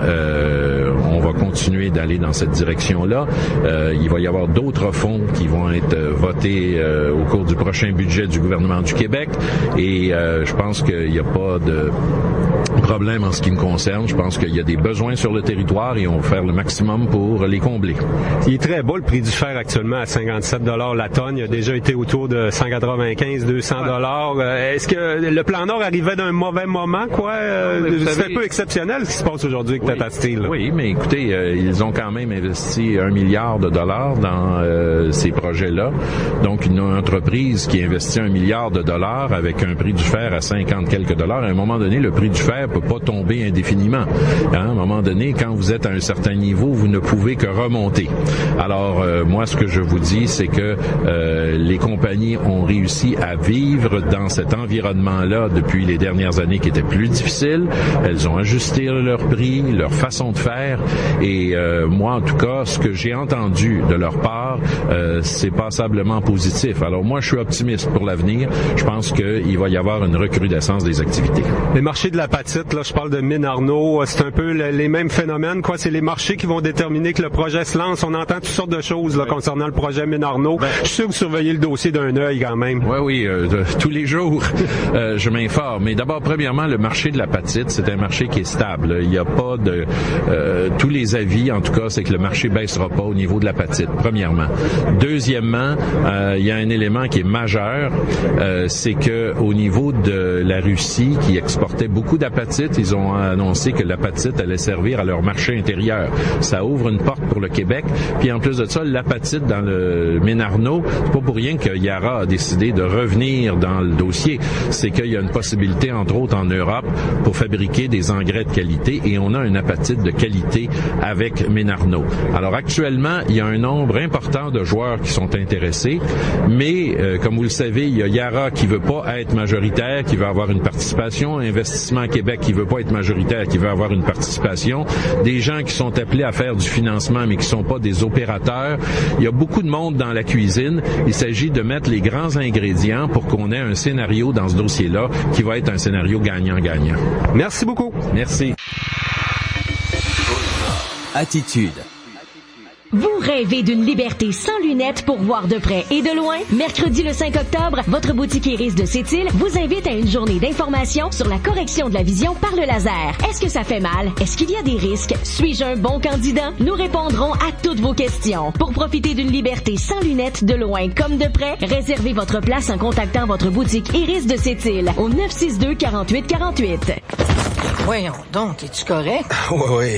Speaker 3: on va continuer d'aller dans cette direction-là. Il va y avoir d'autres fonds qui vont être votés au cours du prochain budget du gouvernement du Québec. Et je pense qu'il n'y a pas de problème en ce qui me concerne. Je pense qu'il y a des besoins sur le territoire et on va faire le maximum pour les combler. Il est très bas le prix du fer actuellement à 57 $ la tonne. Il a déjà été autour de 195, 200 $. Est-ce que le Plan Nord arrivait d'un mauvais moment, quoi? C'est un peu exceptionnel ce qui se passe aujourd'hui avec Tata Steel. Là. Oui, mais écoutez, ils ont quand même investi $1 milliard dans ces projets-là. Donc, une entreprise qui investit $1 milliard avec un prix du fer à 50 quelques $, à un moment donné, le prix du fer peut pas tomber indéfiniment. À un moment donné, quand vous êtes à un certain niveau, vous ne pouvez que remonter. Alors, moi, ce que je vous dis, c'est que les compagnies ont réussi à vivre dans cet environnement-là depuis les dernières années qui étaient plus difficiles. Elles ont ajusté leur prix, leur façon de faire. Et moi, en tout cas, ce que j'ai entendu de leur part, c'est passablement positif. Alors, moi, je suis optimiste pour l'avenir. Je pense qu'il va y avoir une recrudescence des activités. Les marchés de l'apatite, là, je parle de Mine-Arnaud, c'est un peu les mêmes phénomènes, quoi. C'est les marchés qui vont déterminer que le projet se lance. On entend toutes sortes de choses là, concernant le projet Mine-Arnaud. Je suis sûr que vous surveillez le dossier d'un œil quand même. Oui, tous les jours, je m'informe. Mais d'abord, premièrement, le marché de l'apatite, c'est un marché qui est stable. Il n'y a pas de... tous les avis, en tout cas, c'est que le marché baissera pas au niveau de l'apatite, premièrement. Deuxièmement, il y a un élément qui est majeur, c'est que au niveau de la Russie, qui exportait beaucoup d'apatite, ils ont annoncé que l'apatite allait servir à leur marché intérieur. Ça ouvre une porte pour le Québec. Puis en plus de ça, l'apatite dans le Mine-Arnaud, c'est pas pour rien que Yara a décidé de revenir dans le dossier. C'est qu'il y a une possibilité, entre autres en Europe, pour fabriquer des engrais de qualité et on a un apatite de qualité avec Mine-Arnaud. Alors actuellement, il y a un nombre important de joueurs qui sont intéressés, mais comme vous le savez, il y a Yara qui veut pas être majoritaire, qui veut avoir une participation, Investissement Québec qui veut pas être majoritaire, qui veut avoir une participation, des gens qui sont appelés à faire du financement mais qui sont pas des opérateurs. Il y a beaucoup de monde dans la cuisine. Il s'agit de mettre les grands ingrédients pour qu'on ait un scénario dans ce dossier-là qui va être un scénario gagnant-gagnant. Merci beaucoup. Merci.
Speaker 1: Attitude.
Speaker 5: Vous rêvez d'une liberté sans lunettes pour voir de près et de loin? Mercredi le 5 octobre, votre boutique Iris de Sept-Îles vous invite à une journée d'information sur la correction de la vision par le laser. Est-ce que ça fait mal? Est-ce qu'il y a des risques? Suis-je un bon candidat? Nous répondrons à toutes vos questions. Pour profiter d'une liberté sans lunettes de loin comme de près, réservez votre place en contactant votre boutique Iris de Sept-Îles au 962-4848.
Speaker 13: Voyons donc, es-tu correct?
Speaker 14: Oui.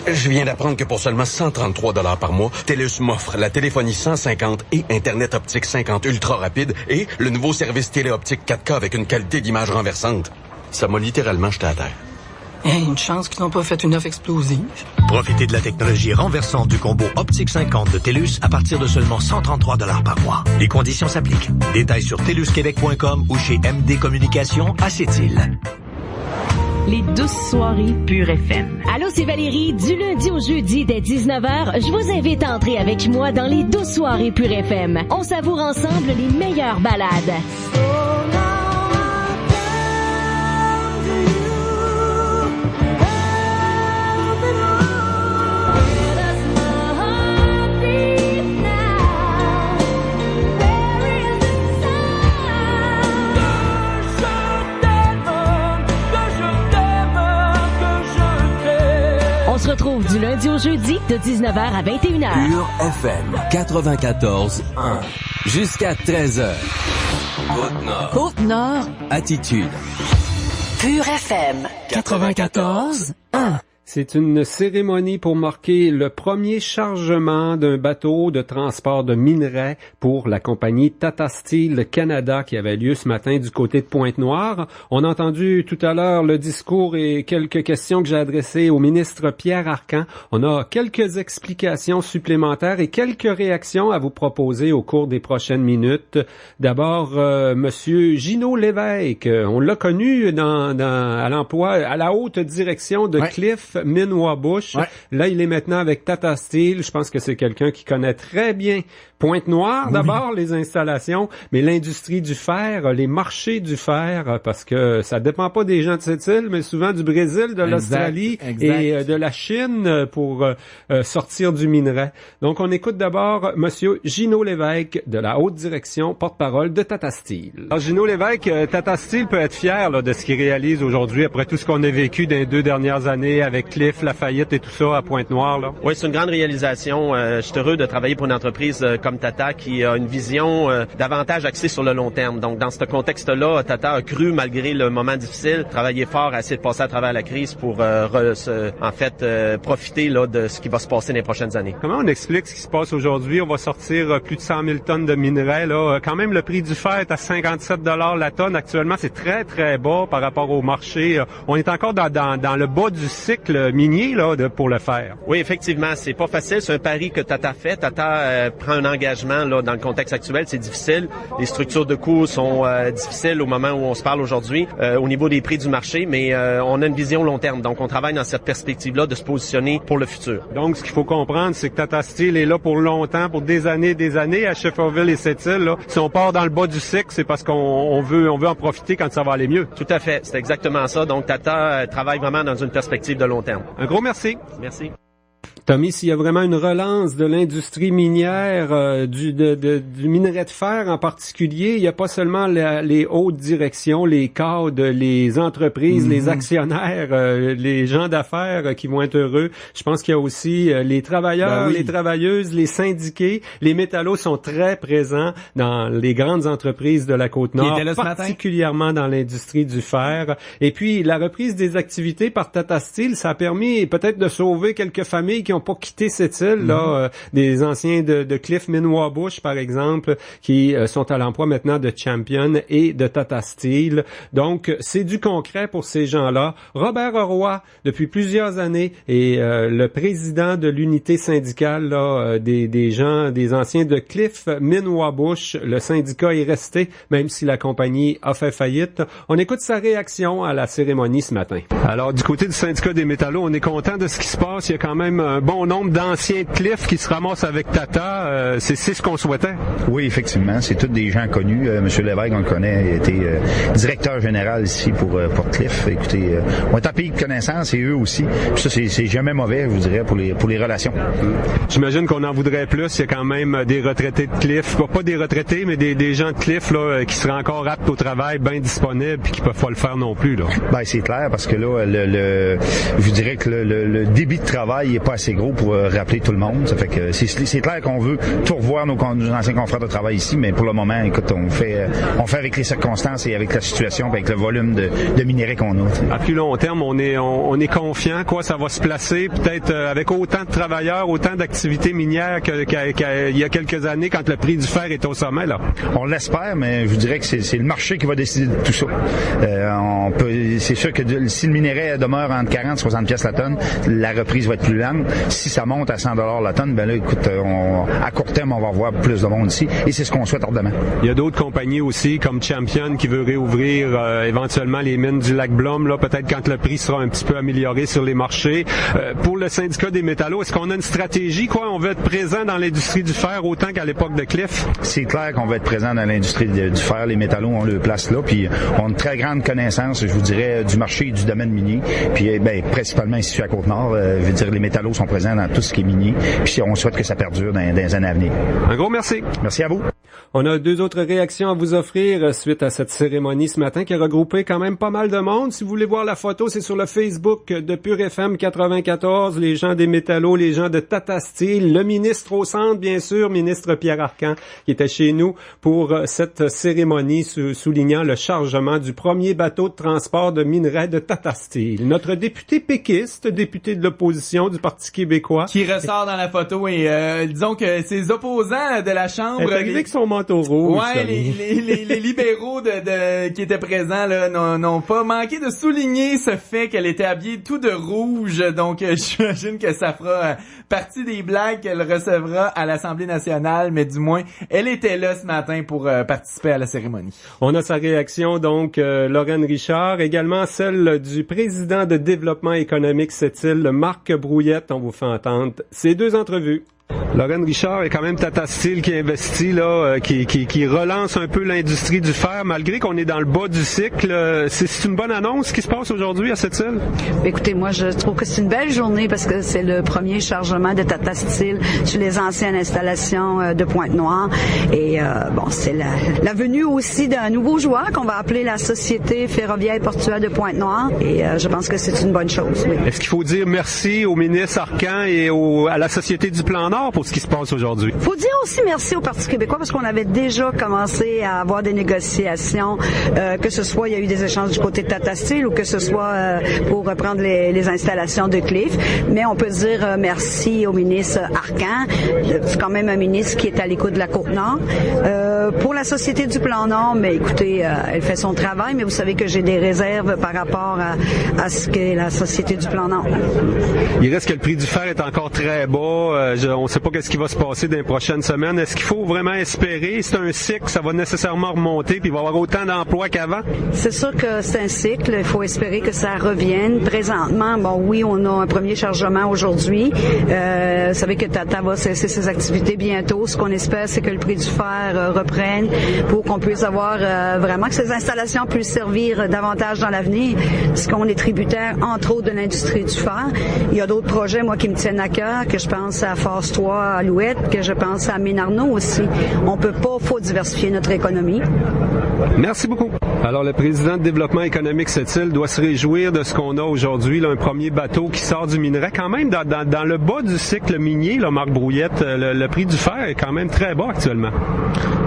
Speaker 14: Je viens d'apprendre que pour seulement 133 $ par mois, TELUS m'offre la téléphonie 150 et Internet optique 50 ultra rapide et le nouveau service téléoptique 4K avec une qualité d'image renversante. Ça m'a littéralement jeté à terre.
Speaker 13: Une chance qu'ils n'ont pas fait une offre explosive.
Speaker 15: Profitez de la technologie renversante du combo Optique 50 de TELUS à partir de seulement 133 $ par mois. Les conditions s'appliquent. Détails sur telusquebec.com ou chez MD Communications à Sept-Îles.
Speaker 5: Les douces soirées Pure FM. Allô, c'est Valérie. Du lundi au jeudi dès 19h, je vous invite à entrer avec moi dans les douces soirées Pure FM. On savoure ensemble les meilleures balades. On se retrouve du lundi au jeudi de 19h à 21h.
Speaker 1: Pure FM 94.1 jusqu'à 13h. Côte-Nord.
Speaker 8: Côte-Nord.
Speaker 1: Attitude.
Speaker 8: Pure FM 94.1.
Speaker 3: C'est une cérémonie pour marquer le premier chargement d'un bateau de transport de minerais pour la compagnie Tata Steel Canada qui avait lieu ce matin du côté de Pointe-Noire. On a entendu tout à l'heure le discours et quelques questions que j'ai adressées au ministre Pierre Arcan. On a quelques explications supplémentaires et quelques réactions à vous proposer au cours des prochaines minutes. D'abord, Monsieur Gino Lévesque, on l'a connu à l'emploi, à la haute direction de Cliff Minois-Bush. Ouais. Là, il est maintenant avec Tata Steel. Je pense que c'est quelqu'un qui connaît très bien Pointe-Noire, d'abord, les installations, mais l'industrie du fer, les marchés du fer, parce que ça dépend pas des gens de cette île, mais souvent du Brésil, de l'Australie et de la Chine pour sortir du minerai. Donc, on écoute d'abord Monsieur Gino Lévesque de la haute direction, porte-parole de Tata Steel. Alors, Gino Lévesque, Tata Steel peut être fier là, de ce qu'il réalise aujourd'hui après tout ce qu'on a vécu dans les 2 dernières années avec Cliff, la faillite et tout ça à Pointe-Noire. Là.
Speaker 2: Oui, c'est une grande réalisation. Je suis heureux de travailler pour une entreprise comme Tata qui a une vision davantage axée sur le long terme. Donc, dans ce contexte-là, Tata a cru, malgré le moment difficile, travailler fort à essayer de passer à travers la crise pour, profiter là, de ce qui va se passer dans les prochaines années.
Speaker 3: Comment on explique ce qui se passe aujourd'hui? On va sortir plus de 100 000 tonnes de minerais. Là. Quand même, le prix du fer est à 57 $ la tonne. Actuellement, c'est très, très bas par rapport au marché. On est encore dans le bas du cycle minier là, pour le fer.
Speaker 2: Oui, effectivement, c'est pas facile. C'est un pari que Tata fait. Tata prend un engagement là dans le contexte actuel, c'est difficile. Les structures de coûts sont difficiles au moment où on se parle aujourd'hui au niveau des prix du marché, mais on a une vision long terme. Donc, on travaille dans cette perspective-là de se positionner pour le futur.
Speaker 3: Donc, ce qu'il faut comprendre, c'est que Tata Steel est là pour longtemps, pour des années à Shefferville et Sept-Îles. Là. Si on part dans le bas du cycle, c'est parce qu'on veut en profiter quand ça va aller mieux.
Speaker 2: Tout à fait, c'est exactement ça. Donc, Tata travaille vraiment dans une perspective de long terme.
Speaker 3: Un gros merci.
Speaker 2: Merci.
Speaker 3: Tommy, s'il y a vraiment une relance de l'industrie minière, du minerai de fer en particulier, il n'y a pas seulement les hautes directions, les cadres, les entreprises, les actionnaires, les gens d'affaires qui vont être heureux. Je pense qu'il y a aussi les travailleurs, les travailleuses, les syndiqués. Les métallos sont très présents dans les grandes entreprises de la Côte-Nord, particulièrement dans l'industrie du fer. Et puis, la reprise des activités par Tata Steel, ça a permis peut-être de sauver quelques familles qui n'ont pas quitté cette île, là, des anciens de Cliff Minois-Bush, par exemple, qui sont à l'emploi maintenant de Champion et de Tata Steel. Donc, c'est du concret pour ces gens-là. Robert Roy, depuis plusieurs années, est le président de l'unité syndicale là, des anciens de Cliff Minois-Bush. Le syndicat est resté, même si la compagnie a fait faillite. On écoute sa réaction à la cérémonie ce matin. Alors, du côté du syndicat des métallos, on est content de ce qui se passe. Il y a quand même un bon nombre d'anciens de Cliff qui se ramassent avec Tata. C'est ce qu'on souhaitait.
Speaker 16: Oui, effectivement. C'est tous des gens connus. Monsieur Lévesque, on le connaît. Il a été directeur général ici pour Cliff. Écoutez, on est un pays de connaissances et eux aussi. Puis ça, c'est jamais mauvais, je vous dirais, pour les relations.
Speaker 3: J'imagine qu'on en voudrait plus. Il y a quand même des retraités de Cliff. Pas des retraités, mais des gens de Cliff là, qui seraient encore aptes au travail, bien disponibles, puis qui peuvent pas le faire non plus. Là.
Speaker 16: Ben, c'est clair, parce que là, je vous dirais que le débit de travail n'est pas assez gros pour rappeler tout le monde. Ça fait que c'est clair qu'on veut tout revoir nos anciens confrères de travail ici, mais pour le moment, écoute, on fait avec les circonstances et avec la situation, avec le volume de minerais qu'on a.
Speaker 3: À plus long terme, on est confiant, quoi, ça va se placer, peut-être avec autant de travailleurs, autant d'activités minières qu'il y a quelques années quand le prix du fer est au sommet, là. On
Speaker 16: l'espère, mais je dirais que c'est le marché qui va décider de tout ça. C'est sûr que si le minerai demeure entre 40 et 60 pièces la tonne, la reprise va être plus lente. Si ça monte à 100 $ la tonne, ben là, écoute, à court terme, on va voir plus de monde ici, et c'est ce qu'on souhaite ardemment.
Speaker 3: Il y a d'autres compagnies aussi, comme Champion, qui veut réouvrir éventuellement les mines du lac Blum, là, peut-être quand le prix sera un petit peu amélioré sur les marchés. Pour le syndicat des métallos, est-ce qu'on a une stratégie, quoi? On veut être présent dans l'industrie du fer autant qu'à l'époque de Cliff?
Speaker 16: C'est clair qu'on veut être présent dans l'industrie du fer. Les métallos ont leur place là, puis on a une très grande connaissance, je vous dirais, du marché et du domaine minier. Puis, principalement ici à Côte-Nord, je veux dire, les métallos sont présents dans tout ce qui est minier. Puis on souhaite que ça perdure dans les années à venir.
Speaker 3: Un gros merci.
Speaker 16: Merci à vous.
Speaker 3: On a 2 autres réactions à vous offrir suite à cette cérémonie ce matin qui a regroupé quand même pas mal de monde. Si vous voulez voir la photo, c'est sur le Facebook de Pure FM 94. Les gens des métallos, les gens de Tata Steel, le ministre au centre, bien sûr, ministre Pierre Arcan, qui était chez nous pour cette cérémonie soulignant le chargement du premier bateau de transport de minerais de Tata Steel. Notre député péquiste, député de l'opposition du Parti québécois,
Speaker 4: qui ressort dans la photo et disons que ses opposants de la Chambre...
Speaker 3: Elle est arrivée avec son manteau rouge.
Speaker 4: Ouais, les libéraux qui étaient présents là n'ont pas manqué de souligner ce fait qu'elle était habillée tout de rouge. Donc, j'imagine que ça fera partie des blagues qu'elle recevra à l'Assemblée nationale, mais du moins, elle était là ce matin pour participer à la cérémonie.
Speaker 3: On a sa réaction, donc, Lorraine Richard, également celle du président de développement économique cette-île, Marc Brouillette. On vous fait entendre ces 2 entrevues. Lorraine Richard est quand même Tata Steel qui investit là, qui relance un peu l'industrie du fer malgré qu'on est dans le bas du cycle. C'est une bonne annonce ce qui se passe aujourd'hui à cette île?
Speaker 17: Écoutez, moi je trouve que c'est une belle journée parce que c'est le premier chargement de Tata Steel sur les anciennes installations de Pointe-Noire et c'est la venue aussi d'un nouveau joueur qu'on va appeler la Société ferroviaire portuaire de Pointe-Noire et je pense que c'est une bonne chose. Oui.
Speaker 3: Est-ce qu'il faut dire merci au ministre Arcan et à la Société du Plan Nord pour ce qui se passe aujourd'hui?
Speaker 17: Faut dire aussi merci au Parti québécois parce qu'on avait déjà commencé à avoir des négociations, que ce soit il y a eu des échanges du côté de Tata Steel ou que ce soit pour reprendre les installations de Cliff. Mais on peut dire merci au ministre Arcan. C'est quand même un ministre qui est à l'écoute de la Côte-Nord. Pour la Société du Plan Nord, mais écoutez, elle fait son travail, mais vous savez que j'ai des réserves par rapport à ce qu'est la Société du Plan Nord.
Speaker 3: Il reste que le prix du fer est encore très bas. On ne sait pas qu'est-ce qui va se passer dans les prochaines semaines. Est-ce qu'il faut vraiment espérer? C'est un cycle, ça va nécessairement remonter, puis il va y avoir autant d'emplois qu'avant?
Speaker 17: C'est sûr que c'est un cycle. Il faut espérer que ça revienne. Présentement, oui, on a un premier chargement aujourd'hui. Vous savez que Tata va cesser ses activités bientôt. Ce qu'on espère, c'est que le prix du fer reprenne pour qu'on puisse avoir vraiment que ces installations puissent servir davantage dans l'avenir, parce qu'on est tributaire, entre autres, de l'industrie du fer. Il y a d'autres projets, moi, qui me tiennent à cœur, que je pense à Phase 3 à Alouette, que je pense à Ménarneau aussi. On peut pas, faut diversifier notre économie.
Speaker 3: Merci beaucoup. Alors, le président de développement économique cette-île doit se réjouir de ce qu'on a aujourd'hui, là, un premier bateau qui sort du minerai. Quand même, dans le bas du cycle minier, là, Marc Brouillette, le prix du fer est quand même très bas actuellement.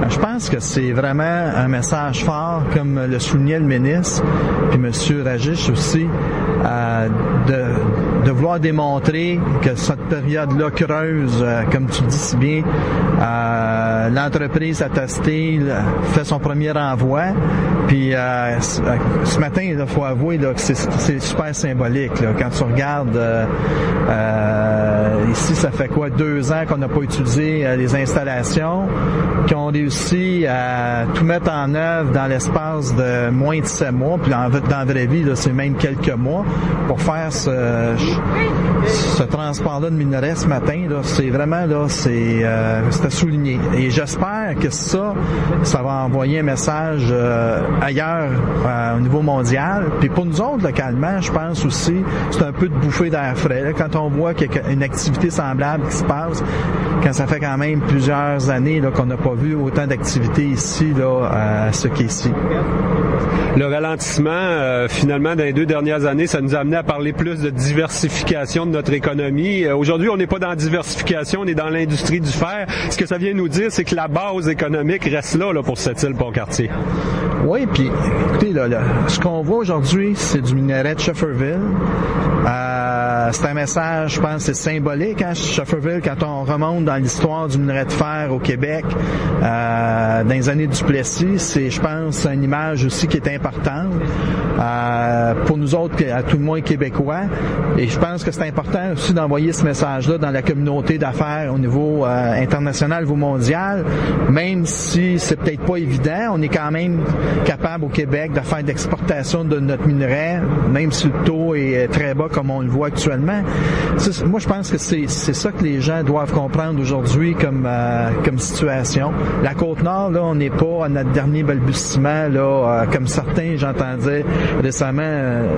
Speaker 18: Je pense que c'est vraiment un message fort, comme le soulignait le ministre, puis M. Rajic aussi, de vouloir démontrer que cette période-là creuse, comme tu dis si bien, l'entreprise Tata Steel fait son premier envoi, puis ce matin, il faut avouer là, que c'est super symbolique. Là, quand tu regardes ici, ça fait 2 ans qu'on n'a pas utilisé les installations, qui ont réussi à tout mettre en œuvre dans l'espace de moins de 7 mois, puis dans la vraie vie, là, c'est même quelques mois, pour faire ce transport-là de minerais ce matin. Là, c'est vraiment là, c'est à souligner. Et j'espère que ça va envoyer un message ailleurs au niveau mondial. Puis pour nous autres, localement, je pense aussi, c'est un peu de bouffée d'air frais. Là, quand on voit qu'il y a une activité activités semblables qui se passent quand ça fait quand même plusieurs années là, qu'on n'a pas vu autant d'activités ici là, à ce quai-ci.
Speaker 3: Le ralentissement, finalement, dans les 2 dernières années, ça nous a amené à parler plus de diversification de notre économie. Aujourd'hui, on n'est pas dans la diversification, on est dans l'industrie du fer. Ce que ça vient nous dire, c'est que la base économique reste là pour cette île Pont-Cartier.
Speaker 18: Oui, puis écoutez, là, ce qu'on voit aujourd'hui, c'est du minerai de Shefferville. C'est un message, je pense, c'est symbolique, hein, Shefferville, quand on remonte dans l'histoire du minerai de fer au Québec, dans les années du Plessis, c'est, je pense, une image aussi qui est importante pour nous autres, à tout le moins québécois. Et je pense que c'est important aussi d'envoyer ce message-là dans la communauté d'affaires au niveau international ou mondial, même si c'est peut-être pas évident, on est quand même capable au Québec de faire de l'exportation de notre minerai, même si le taux est très bas comme on le voit actuellement. Moi, je pense que c'est ça que les gens doivent comprendre aujourd'hui comme situation. La Côte-Nord, là, on n'est pas à notre dernier balbutiement, là, comme certains, j'entendais récemment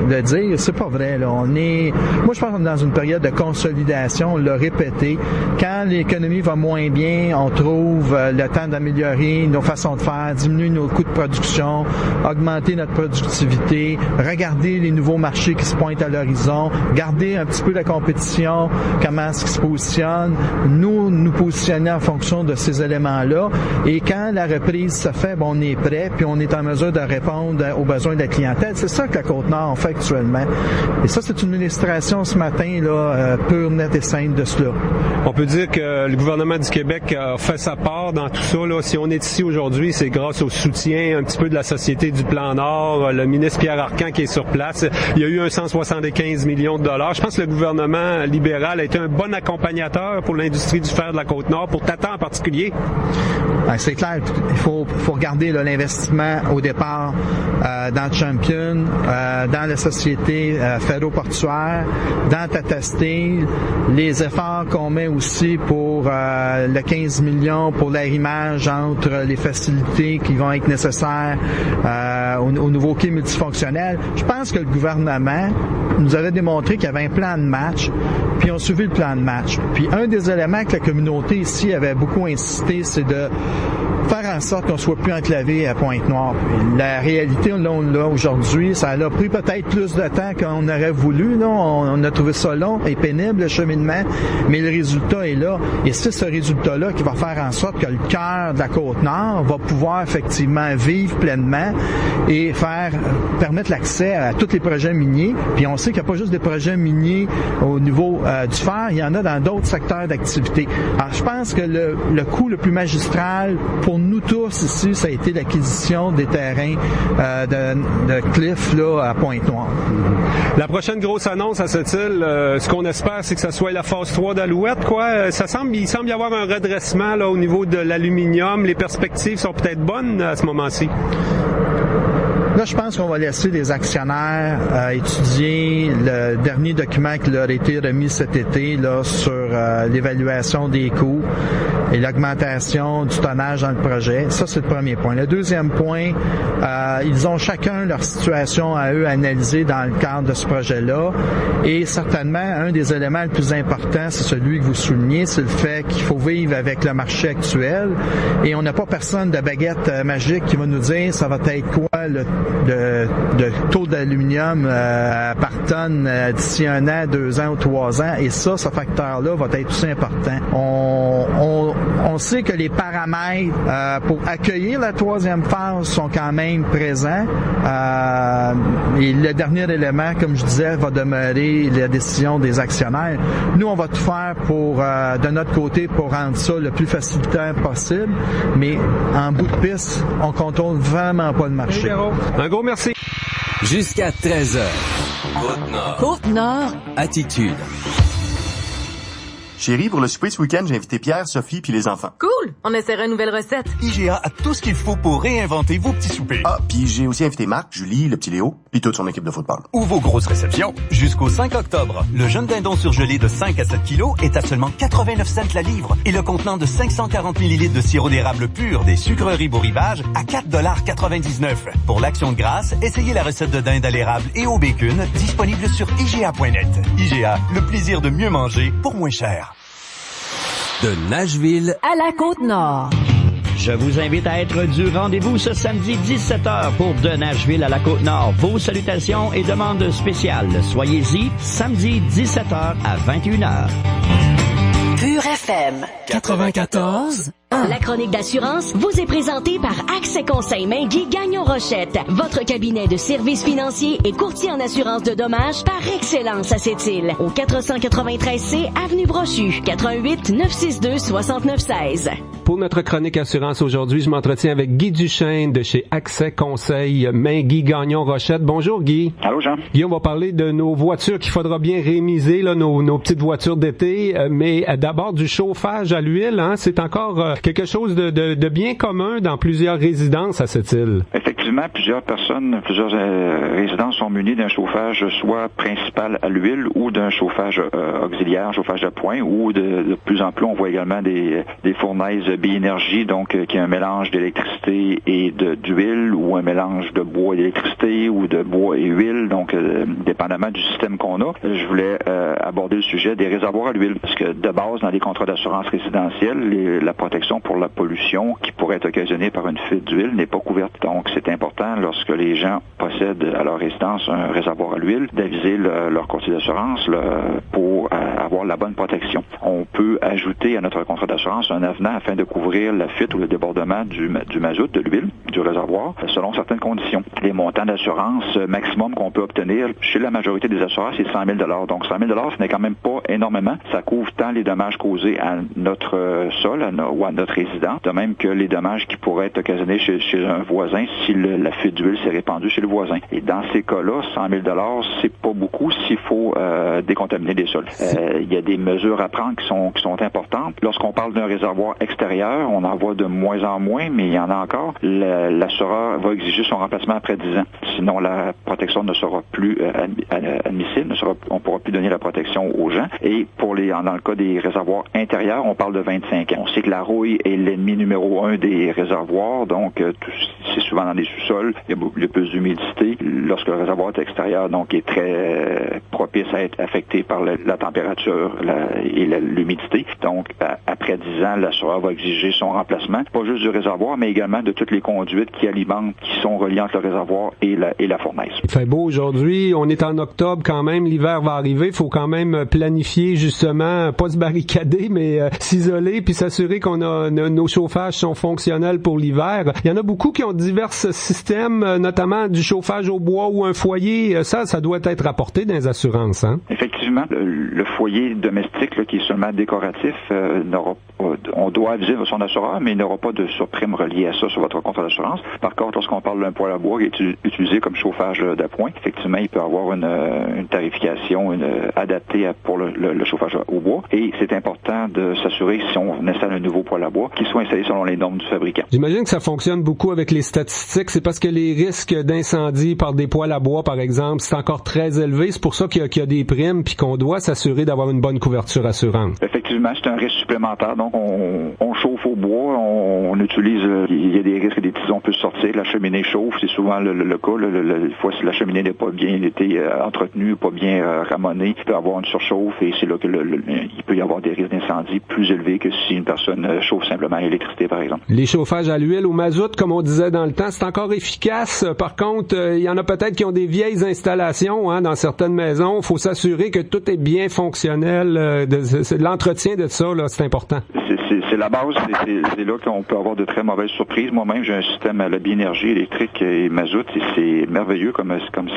Speaker 18: le dire. C'est pas vrai, là. Moi, je pense qu'on est dans une période de consolidation, on l'a répété. Quand l'économie va moins bien, on trouve le temps d'améliorer nos façons de faire, diminuer nos coûts de production, augmenter notre productivité, regarder les nouveaux marchés qui se pointent à l'horizon, garder un petit peu la compétition, comment est-ce qu'ils se positionnent, nous positionner en fonction de ces éléments-là. Et quand la reprise se fait, on est prêt, puis on est en mesure de répondre aux besoins de la clientèle. C'est ça que la Côte-Nord fait actuellement. Et ça, c'est une illustration ce matin, là, pure, nette et simple de cela.
Speaker 3: On peut dire que le gouvernement du Québec a fait sa part dans tout ça, là. Si on est ici aujourd'hui, c'est grâce au soutien un petit peu de la Société du Plan Nord, le ministre Pierre Arcan qui est sur place. Il y a eu 175 millions de dollars. Je pense que le gouvernement libéral a été un bon accompagnateur pour l'industrie du fer de la Côte-Nord, pour Tata en particulier.
Speaker 18: C'est clair, il faut regarder là, l'investissement au départ dans Champion, dans la société ferro-portuaire, dans Tata Steel, les efforts qu'on met aussi pour le 15 millions pour l'arrimage entre les facilités qui vont être nécessaires au nouveau quai multifonctionnel. Je pense que le gouvernement nous avait démontré qu'il y avait un plan de match, puis on suivi le plan de match. Puis un des éléments que la communauté ici avait beaucoup insisté, c'est de faire en sorte qu'on soit plus enclavé à Pointe-Noire. Puis la réalité, on l'a aujourd'hui, ça a pris peut-être plus de temps qu'on aurait voulu. Là. On a trouvé ça long et pénible, le cheminement, mais le résultat est là. Et c'est ce résultat-là qui va faire en sorte que le cœur de la Côte-Nord va pouvoir effectivement vivre pleinement et permettre l'accès à tous les projets miniers. Puis on sait qu'il n'y a pas juste des projets miniers au niveau du fer, il y en a dans d'autres secteurs d'activité. Alors je pense que le coup le plus magistral pour nous tous ici, ça a été l'acquisition des terrains de Cliff là, à Pointe-Noire.
Speaker 3: La prochaine grosse annonce à cette île, ce qu'on espère, c'est que ça soit la phase 3 d'Alouette, quoi. Il semble y avoir un redressement là, au niveau de l'aluminium. Les perspectives sont peut-être bonnes à ce moment-ci.
Speaker 18: Là, je pense qu'on va laisser les actionnaires étudier le dernier document qui leur a été remis cet été là, sur l'évaluation des coûts et l'augmentation du tonnage dans le projet. Ça, c'est le premier point. Le deuxième point, ils ont chacun leur situation à eux analysée dans le cadre de ce projet-là. Et certainement, un des éléments les plus importants, c'est celui que vous soulignez, c'est le fait qu'il faut vivre avec le marché actuel. Et on n'a pas personne de baguette magique qui va nous dire ça va être quoi le taux d'aluminium par tonne d'ici 1 an, 2 ans ou 3 ans. Et ça, ce facteur-là va être aussi important. On sait que les paramètres pour accueillir la troisième phase sont quand même présents. Et le dernier élément, comme je disais, va demeurer la décision des actionnaires. Nous, on va tout faire de notre côté pour rendre ça le plus facilitant possible. Mais en bout de piste, on contrôle vraiment pas le marché.
Speaker 3: Un gros merci.
Speaker 1: Jusqu'à 13h. Côte-Nord.
Speaker 8: Côte-Nord.
Speaker 1: Attitude.
Speaker 19: Chérie, pour le souper ce week-end, j'ai invité Pierre, Sophie puis les enfants.
Speaker 20: Cool! On essaiera une nouvelle recette.
Speaker 19: IGA a tout ce qu'il faut pour réinventer vos petits soupers. Ah, puis j'ai aussi invité Marc, Julie, le petit Léo, puis toute son équipe de football.
Speaker 15: Ou vos grosses réceptions. Jusqu'au 5 octobre, le jeune dindon surgelé de 5 à 7 kilos est à seulement 89 cents la livre et le contenant de 540 ml de sirop d'érable pur des sucreries Beau Rivage à 4,99 $. Pour l'action de grâce, essayez la recette de dinde à l'érable et au bacon disponible sur IGA.net. IGA, le plaisir de mieux manger pour moins cher.
Speaker 1: De Nashville
Speaker 8: à la Côte-Nord.
Speaker 21: Je vous invite à être du rendez-vous ce samedi 17h pour De Nashville à la Côte-Nord. Vos salutations et demandes spéciales. Soyez-y samedi 17h à 21h.
Speaker 8: Pure FM 94.
Speaker 5: La chronique d'assurance vous est présentée par Accès Conseil Mainguy Gagnon Rochette, votre cabinet de services financiers et courtier en assurance de dommages par excellence à Sept-Îles, au 493C Avenue Brochu, 88 962 6916.
Speaker 3: Pour notre chronique assurance aujourd'hui, je m'entretiens avec Guy Duchesne de chez Accès Conseil Mainguy Gagnon Rochette. Bonjour Guy.
Speaker 22: Allô Jean.
Speaker 3: Guy, on va parler de nos voitures qu'il faudra bien rémiser, là, nos petites voitures d'été, mais d'abord du chauffage à l'huile, hein, c'est encore quelque chose de bien commun dans plusieurs résidences à cette île.
Speaker 22: Effectivement, plusieurs résidences sont munies d'un chauffage soit principal à l'huile ou d'un chauffage auxiliaire, chauffage à point, ou de plus en plus on voit également des fournaises bi-énergie, donc qui est un mélange d'électricité et d'huile, ou un mélange de bois et d'électricité, ou de bois et huile, donc dépendamment du système qu'on a. Je voulais aborder le sujet des réservoirs à l'huile, parce que de base, dans les contrats d'assurance résidentielle, la protection pour la pollution qui pourrait être occasionnée par une fuite d'huile n'est pas couverte. Donc, c'est important, lorsque les gens possèdent à leur résidence un réservoir à l'huile, d'aviser leur courtier d'assurance pour avoir la bonne protection. On peut ajouter à notre contrat d'assurance un avenant afin de couvrir la fuite ou le débordement du mazout, de l'huile, du réservoir, selon certaines conditions. Les montants d'assurance maximum qu'on peut obtenir chez la majorité des assureurs, c'est 100 000 $. Donc, 100 000 $, ce n'est quand même pas énormément. Ça couvre tant les dommages causés à notre sol ou à notre résident, de même que les dommages qui pourraient être occasionnés chez un voisin si la fuite d'huile s'est répandue chez le voisin. Et dans ces cas-là, 100 000 $, c'est pas beaucoup s'il faut décontaminer des sols. Il y a des mesures à prendre qui sont importantes. Lorsqu'on parle d'un réservoir extérieur, on en voit de moins en moins, mais il y en a encore. L'assureur va exiger son remplacement après 10 ans. Sinon, la protection ne sera plus admissible. On ne pourra plus donner la protection aux gens. Et dans le cas des réservoirs intérieurs, on parle de 25 ans. On sait que la rouille est l'ennemi numéro 1 des réservoirs, donc c'est souvent dans des sous-sols, il y a plus d'humidité. Lorsque le réservoir est extérieur, donc est très propice à être affecté par la température et l'humidité. Donc, après 10 ans, l'assureur va exiger son remplacement, pas juste du réservoir, mais également de toutes les conduites qui sont reliées entre le réservoir et la fournaise.
Speaker 3: Il fait beau aujourd'hui, on est en octobre quand même, l'hiver va arriver, il faut quand même planifier justement, pas se barricader, mais s'isoler puis s'assurer nos chauffages sont fonctionnels pour l'hiver. Il y en a beaucoup qui ont divers systèmes, notamment du chauffage au bois ou un foyer. Ça doit être rapporté dans les assurances, hein?
Speaker 22: Effectivement, le foyer domestique qui est seulement décoratif, on doit aviser son assureur, mais il n'aura pas de surprime reliée à ça sur votre contrat d'assurance. Par contre, lorsqu'on parle d'un poêle à bois qui est utilisé comme chauffage d'appoint, effectivement, il peut avoir une tarification adaptée pour le chauffage au bois. Et c'est important de s'assurer, si on installe un nouveau poêle à bois, qu'il soit installé selon les normes du fabricant.
Speaker 3: J'imagine que ça fonctionne beaucoup avec les statistiques. C'est parce que les risques d'incendie par des poêles à bois, par exemple, c'est encore très élevé. C'est pour ça qu'il y a des primes puis qu'on doit s'assurer d'avoir une bonne couverture assurante.
Speaker 22: Effectivement, c'est un risque supplémentaire. Donc, on chauffe au bois, on utilise, il y a des risques que des tisons peuvent sortir, la cheminée chauffe, c'est souvent le cas. Des fois, si la cheminée n'est pas bien été entretenue, pas bien ramonée, il peut y avoir une surchauffe et c'est là que il peut y avoir des risques d'incendie plus élevés que si une personne chauffe simplement à l'électricité, par exemple.
Speaker 3: Les chauffages à l'huile, au mazout, comme on disait dans le temps, c'est encore efficace. Par contre, il y en a peut-être qui ont des vieilles installations dans certaines maisons. Il faut s'assurer que tout est bien fonctionnel. L'entretien de ça, là, c'est important.
Speaker 22: C'est la base. C'est là qu'on peut avoir de très mauvaises surprises. Moi-même, j'ai un système à la bi-énergie électrique et mazout et c'est merveilleux comme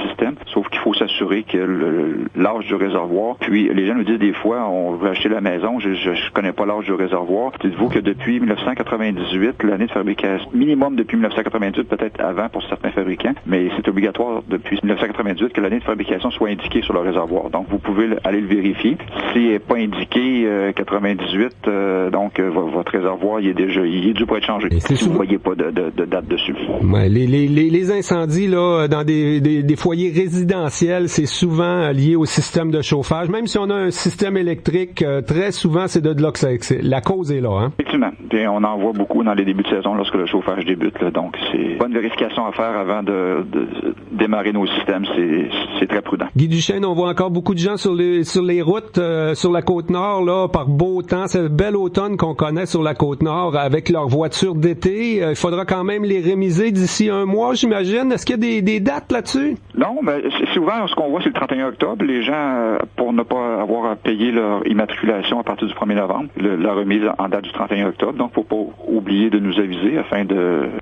Speaker 22: système. Sauf qu'il faut s'assurer que l'âge du réservoir. Puis les gens nous disent des fois, on veut acheter la maison, je connais pas l'âge du réservoir. Dites-vous que depuis 1998, l'année de fabrication, minimum depuis 1998, peut-être avant pour certains fabricants, mais c'est obligatoire depuis 1998 que l'année de fabrication soit indiquée sur le réservoir. Donc vous pouvez aller le vérifier. S'il n'est pas indiqué 98, donc votre réservoir il est dû pour être changé. Si vous ne voyez pas de date dessus.
Speaker 3: Ouais, les incendies là dans des foyers résidentiels, c'est souvent lié au système de chauffage. Même si on a un système électrique, très souvent c'est de là que la cause est là. Hein?
Speaker 22: Effectivement. Puis on en voit beaucoup dans les débuts de saison lorsque le chauffage débute. Là. Donc c'est pas une vérification à faire avant de démarrer nos systèmes. C'est très prudent.
Speaker 3: Guy Duchesne, on voit encore beaucoup de gens sur sur les routes sur la Côte-Nord, là, par beau temps. C'est le bel automne qu'on connaît sur la Côte-Nord avec leurs voitures d'été. Il faudra quand même les rémiser d'ici un mois, j'imagine. Est-ce qu'il y a des dates là-dessus?
Speaker 22: Non, mais souvent, ce qu'on voit, c'est le 31 octobre. Les gens, pour ne pas avoir à payer leur immatriculation à partir du 1er novembre, la remise en date du 31 octobre. Donc, faut pas oublier de nous aviser afin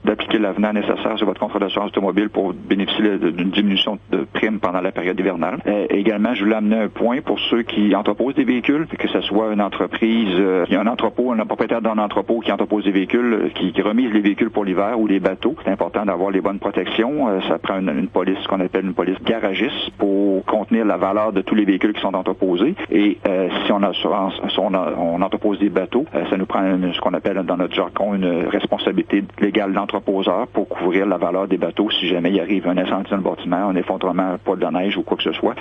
Speaker 22: d'appliquer l'avenant nécessaire sur votre contrat d'assurance automobile pour bénéficier d'une diminution de prime pendant la période hivernale. Également, je voulais amener un point pour ceux qui entreposent des véhicules, que ce soit une entreprise, il y a un propriétaire d'un entrepôt qui entrepose des véhicules, qui remise les véhicules pour l'hiver ou les bateaux. C'est important d'avoir les bonnes protections. Ça prend une police, ce qu'on appelle une police garagiste, pour contenir la valeur de tous les véhicules qui sont entreposés. Et si on entrepose des bateaux, ça nous prend ce qu'on appelle dans notre jargon une responsabilité légale d'entreposeur pour couvrir la valeur des bateaux si jamais il arrive un incendie dans le bâtiment, un effondrement, poids de neige ou quoi que ce soit.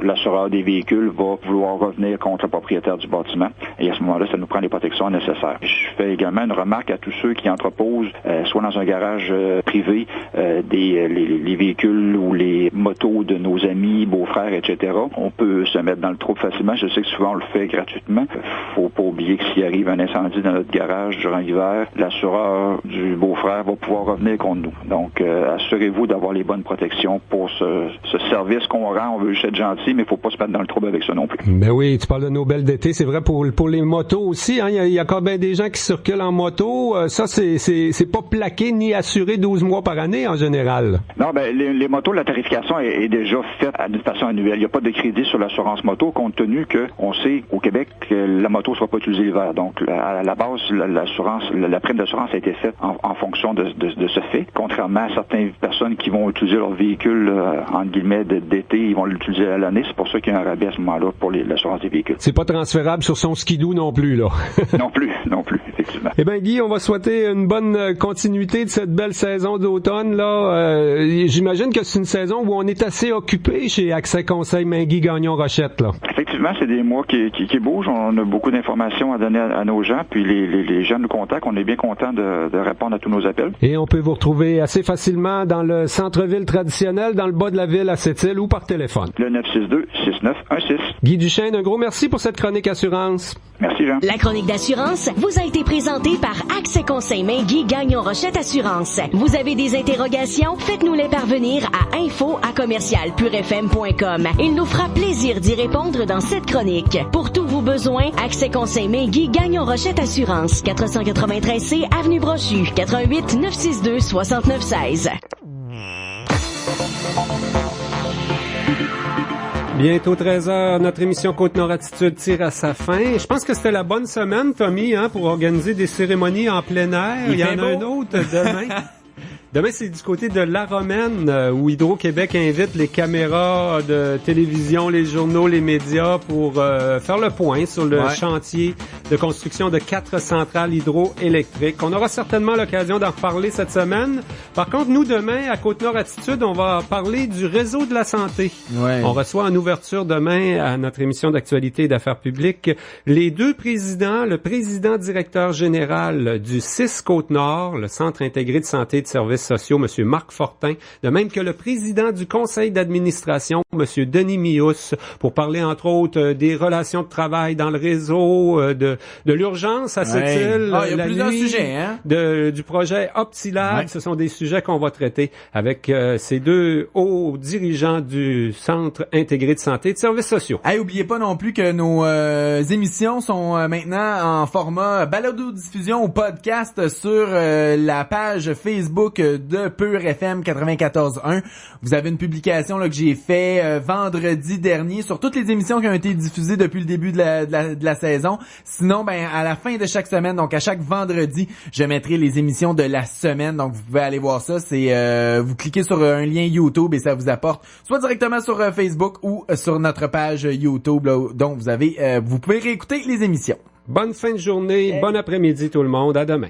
Speaker 22: L'assureur des véhicules va vouloir revenir contre le propriétaire du bâtiment et à ce moment-là, ça nous prend les protections nécessaires. Je fais également une remarque à tous ceux qui entreposent, soit dans un garage privé, les véhicules ou les motos de nos amis, beaux-frères, etc. On peut se mettre dans le trou facilement. Je sais que souvent on le fait gratuitement. Faut pas oublier que s'il arrive un incendie dans notre garage durant l'hiver, l'assureur du beau-frère va pouvoir revenir contre nous. Donc, assurez-vous d'avoir les bonnes protections pour ce service qu'on rend. On veut juste être gentil, mais il faut pas se mettre dans le trouble avec ça non plus.
Speaker 3: Ben oui, tu parles de nos belles d'été. C'est vrai pour les motos aussi. Hein. Il y a encore bien des gens qui circulent en moto. Ça, c'est pas plaqué ni assuré 12 mois par année en général.
Speaker 22: Non, ben les motos, la tarification est déjà faite d'une façon annuelle. Il n'y a pas de crédit sur l'assurance moto, compte tenu qu'on sait au Québec que la moto ne sera pas utilisée l'hiver. Donc, à la base, la prime d'assurance a été faite en fonction de ce fait. Contrairement à certaines personnes qui vont utiliser leur véhicule, entre guillemets, d'été, ils vont l'utiliser à l'année. C'est pour ça qu'il y a un rabais à ce moment-là pour l'assurance des véhicules.
Speaker 3: C'est pas transférable sur son skidoo non plus, là.
Speaker 22: non plus, effectivement.
Speaker 3: Eh bien, Guy, on va souhaiter une bonne continuité de cette belle saison d'automne, là. J'imagine que c'est une saison où on est assez occupé chez Accès Conseil Mainguy Gagnon-Rochette, là.
Speaker 22: Effectivement, c'est des mois qui bougent. On a beaucoup d'informations à donner à nos gens, puis les gens nous contactent. On est bien content de répondre à tous nos appels.
Speaker 3: Et on peut vous retrouver assez facilement dans le centre-ville traditionnel, dans le bas de la ville à Sept-Îles ou par téléphone.
Speaker 22: Le 962-6916.
Speaker 3: Guy Duchesne, un gros merci pour cette chronique assurance.
Speaker 22: Merci, Jean.
Speaker 5: La chronique d'assurance vous a été présentée par Accès Conseil Mainguy Gagnon-Rochette Assurance. Vous avez des interrogations? Faites-nous les parvenir à info@commercialpurefm.com. Il nous fera plaisir d'y répondre dans cette chronique. Pour tous vos besoins, Accès Conseil Mainguy Gagnon-Rochette Assurance. 493C Avenue Brochu. 88 962 6916.
Speaker 3: Bientôt 13h, notre émission Côte-Nord Attitude tire à sa fin. Je pense que c'était la bonne semaine, Tommy, pour organiser des cérémonies en plein air. Il y en a un autre demain. Demain, c'est du côté de La Romaine, où Hydro-Québec invite les caméras de télévision, les journaux, les médias pour faire le point sur le chantier de construction de 4 centrales hydroélectriques. On aura certainement l'occasion d'en reparler cette semaine. Par contre, nous, demain, à Côte-Nord Attitude, on va parler du réseau de la santé. Ouais. On reçoit en ouverture demain à notre émission d'actualité et d'affaires publiques les deux présidents, le président directeur général du CIS Côte-Nord, le Centre intégré de santé et de services sociaux, M. Marc Fortin, de même que le président du conseil d'administration, M. Denis Mious, pour parler entre autres des relations de travail dans le réseau, de l'urgence à cette île,
Speaker 4: il y a plusieurs sujets,
Speaker 3: du projet OptiLab. Ce sont des sujets qu'on va traiter avec ces deux hauts dirigeants du Centre intégré de santé et de services sociaux.
Speaker 4: Oubliez pas non plus que nos émissions sont maintenant en format balado-diffusion ou podcast sur la page Facebook de Pure FM 94.1. Vous avez une publication là que j'ai fait vendredi dernier sur toutes les émissions qui ont été diffusées depuis le début de la saison. Sinon, à la fin de chaque semaine, donc à chaque vendredi, je mettrai les émissions de la semaine. Donc vous pouvez aller voir ça. C'est vous cliquez sur un lien YouTube et ça vous apporte soit directement sur Facebook ou sur notre page YouTube là, dont vous pouvez réécouter les émissions.
Speaker 3: Bonne fin de journée, bon après-midi tout le monde. À demain.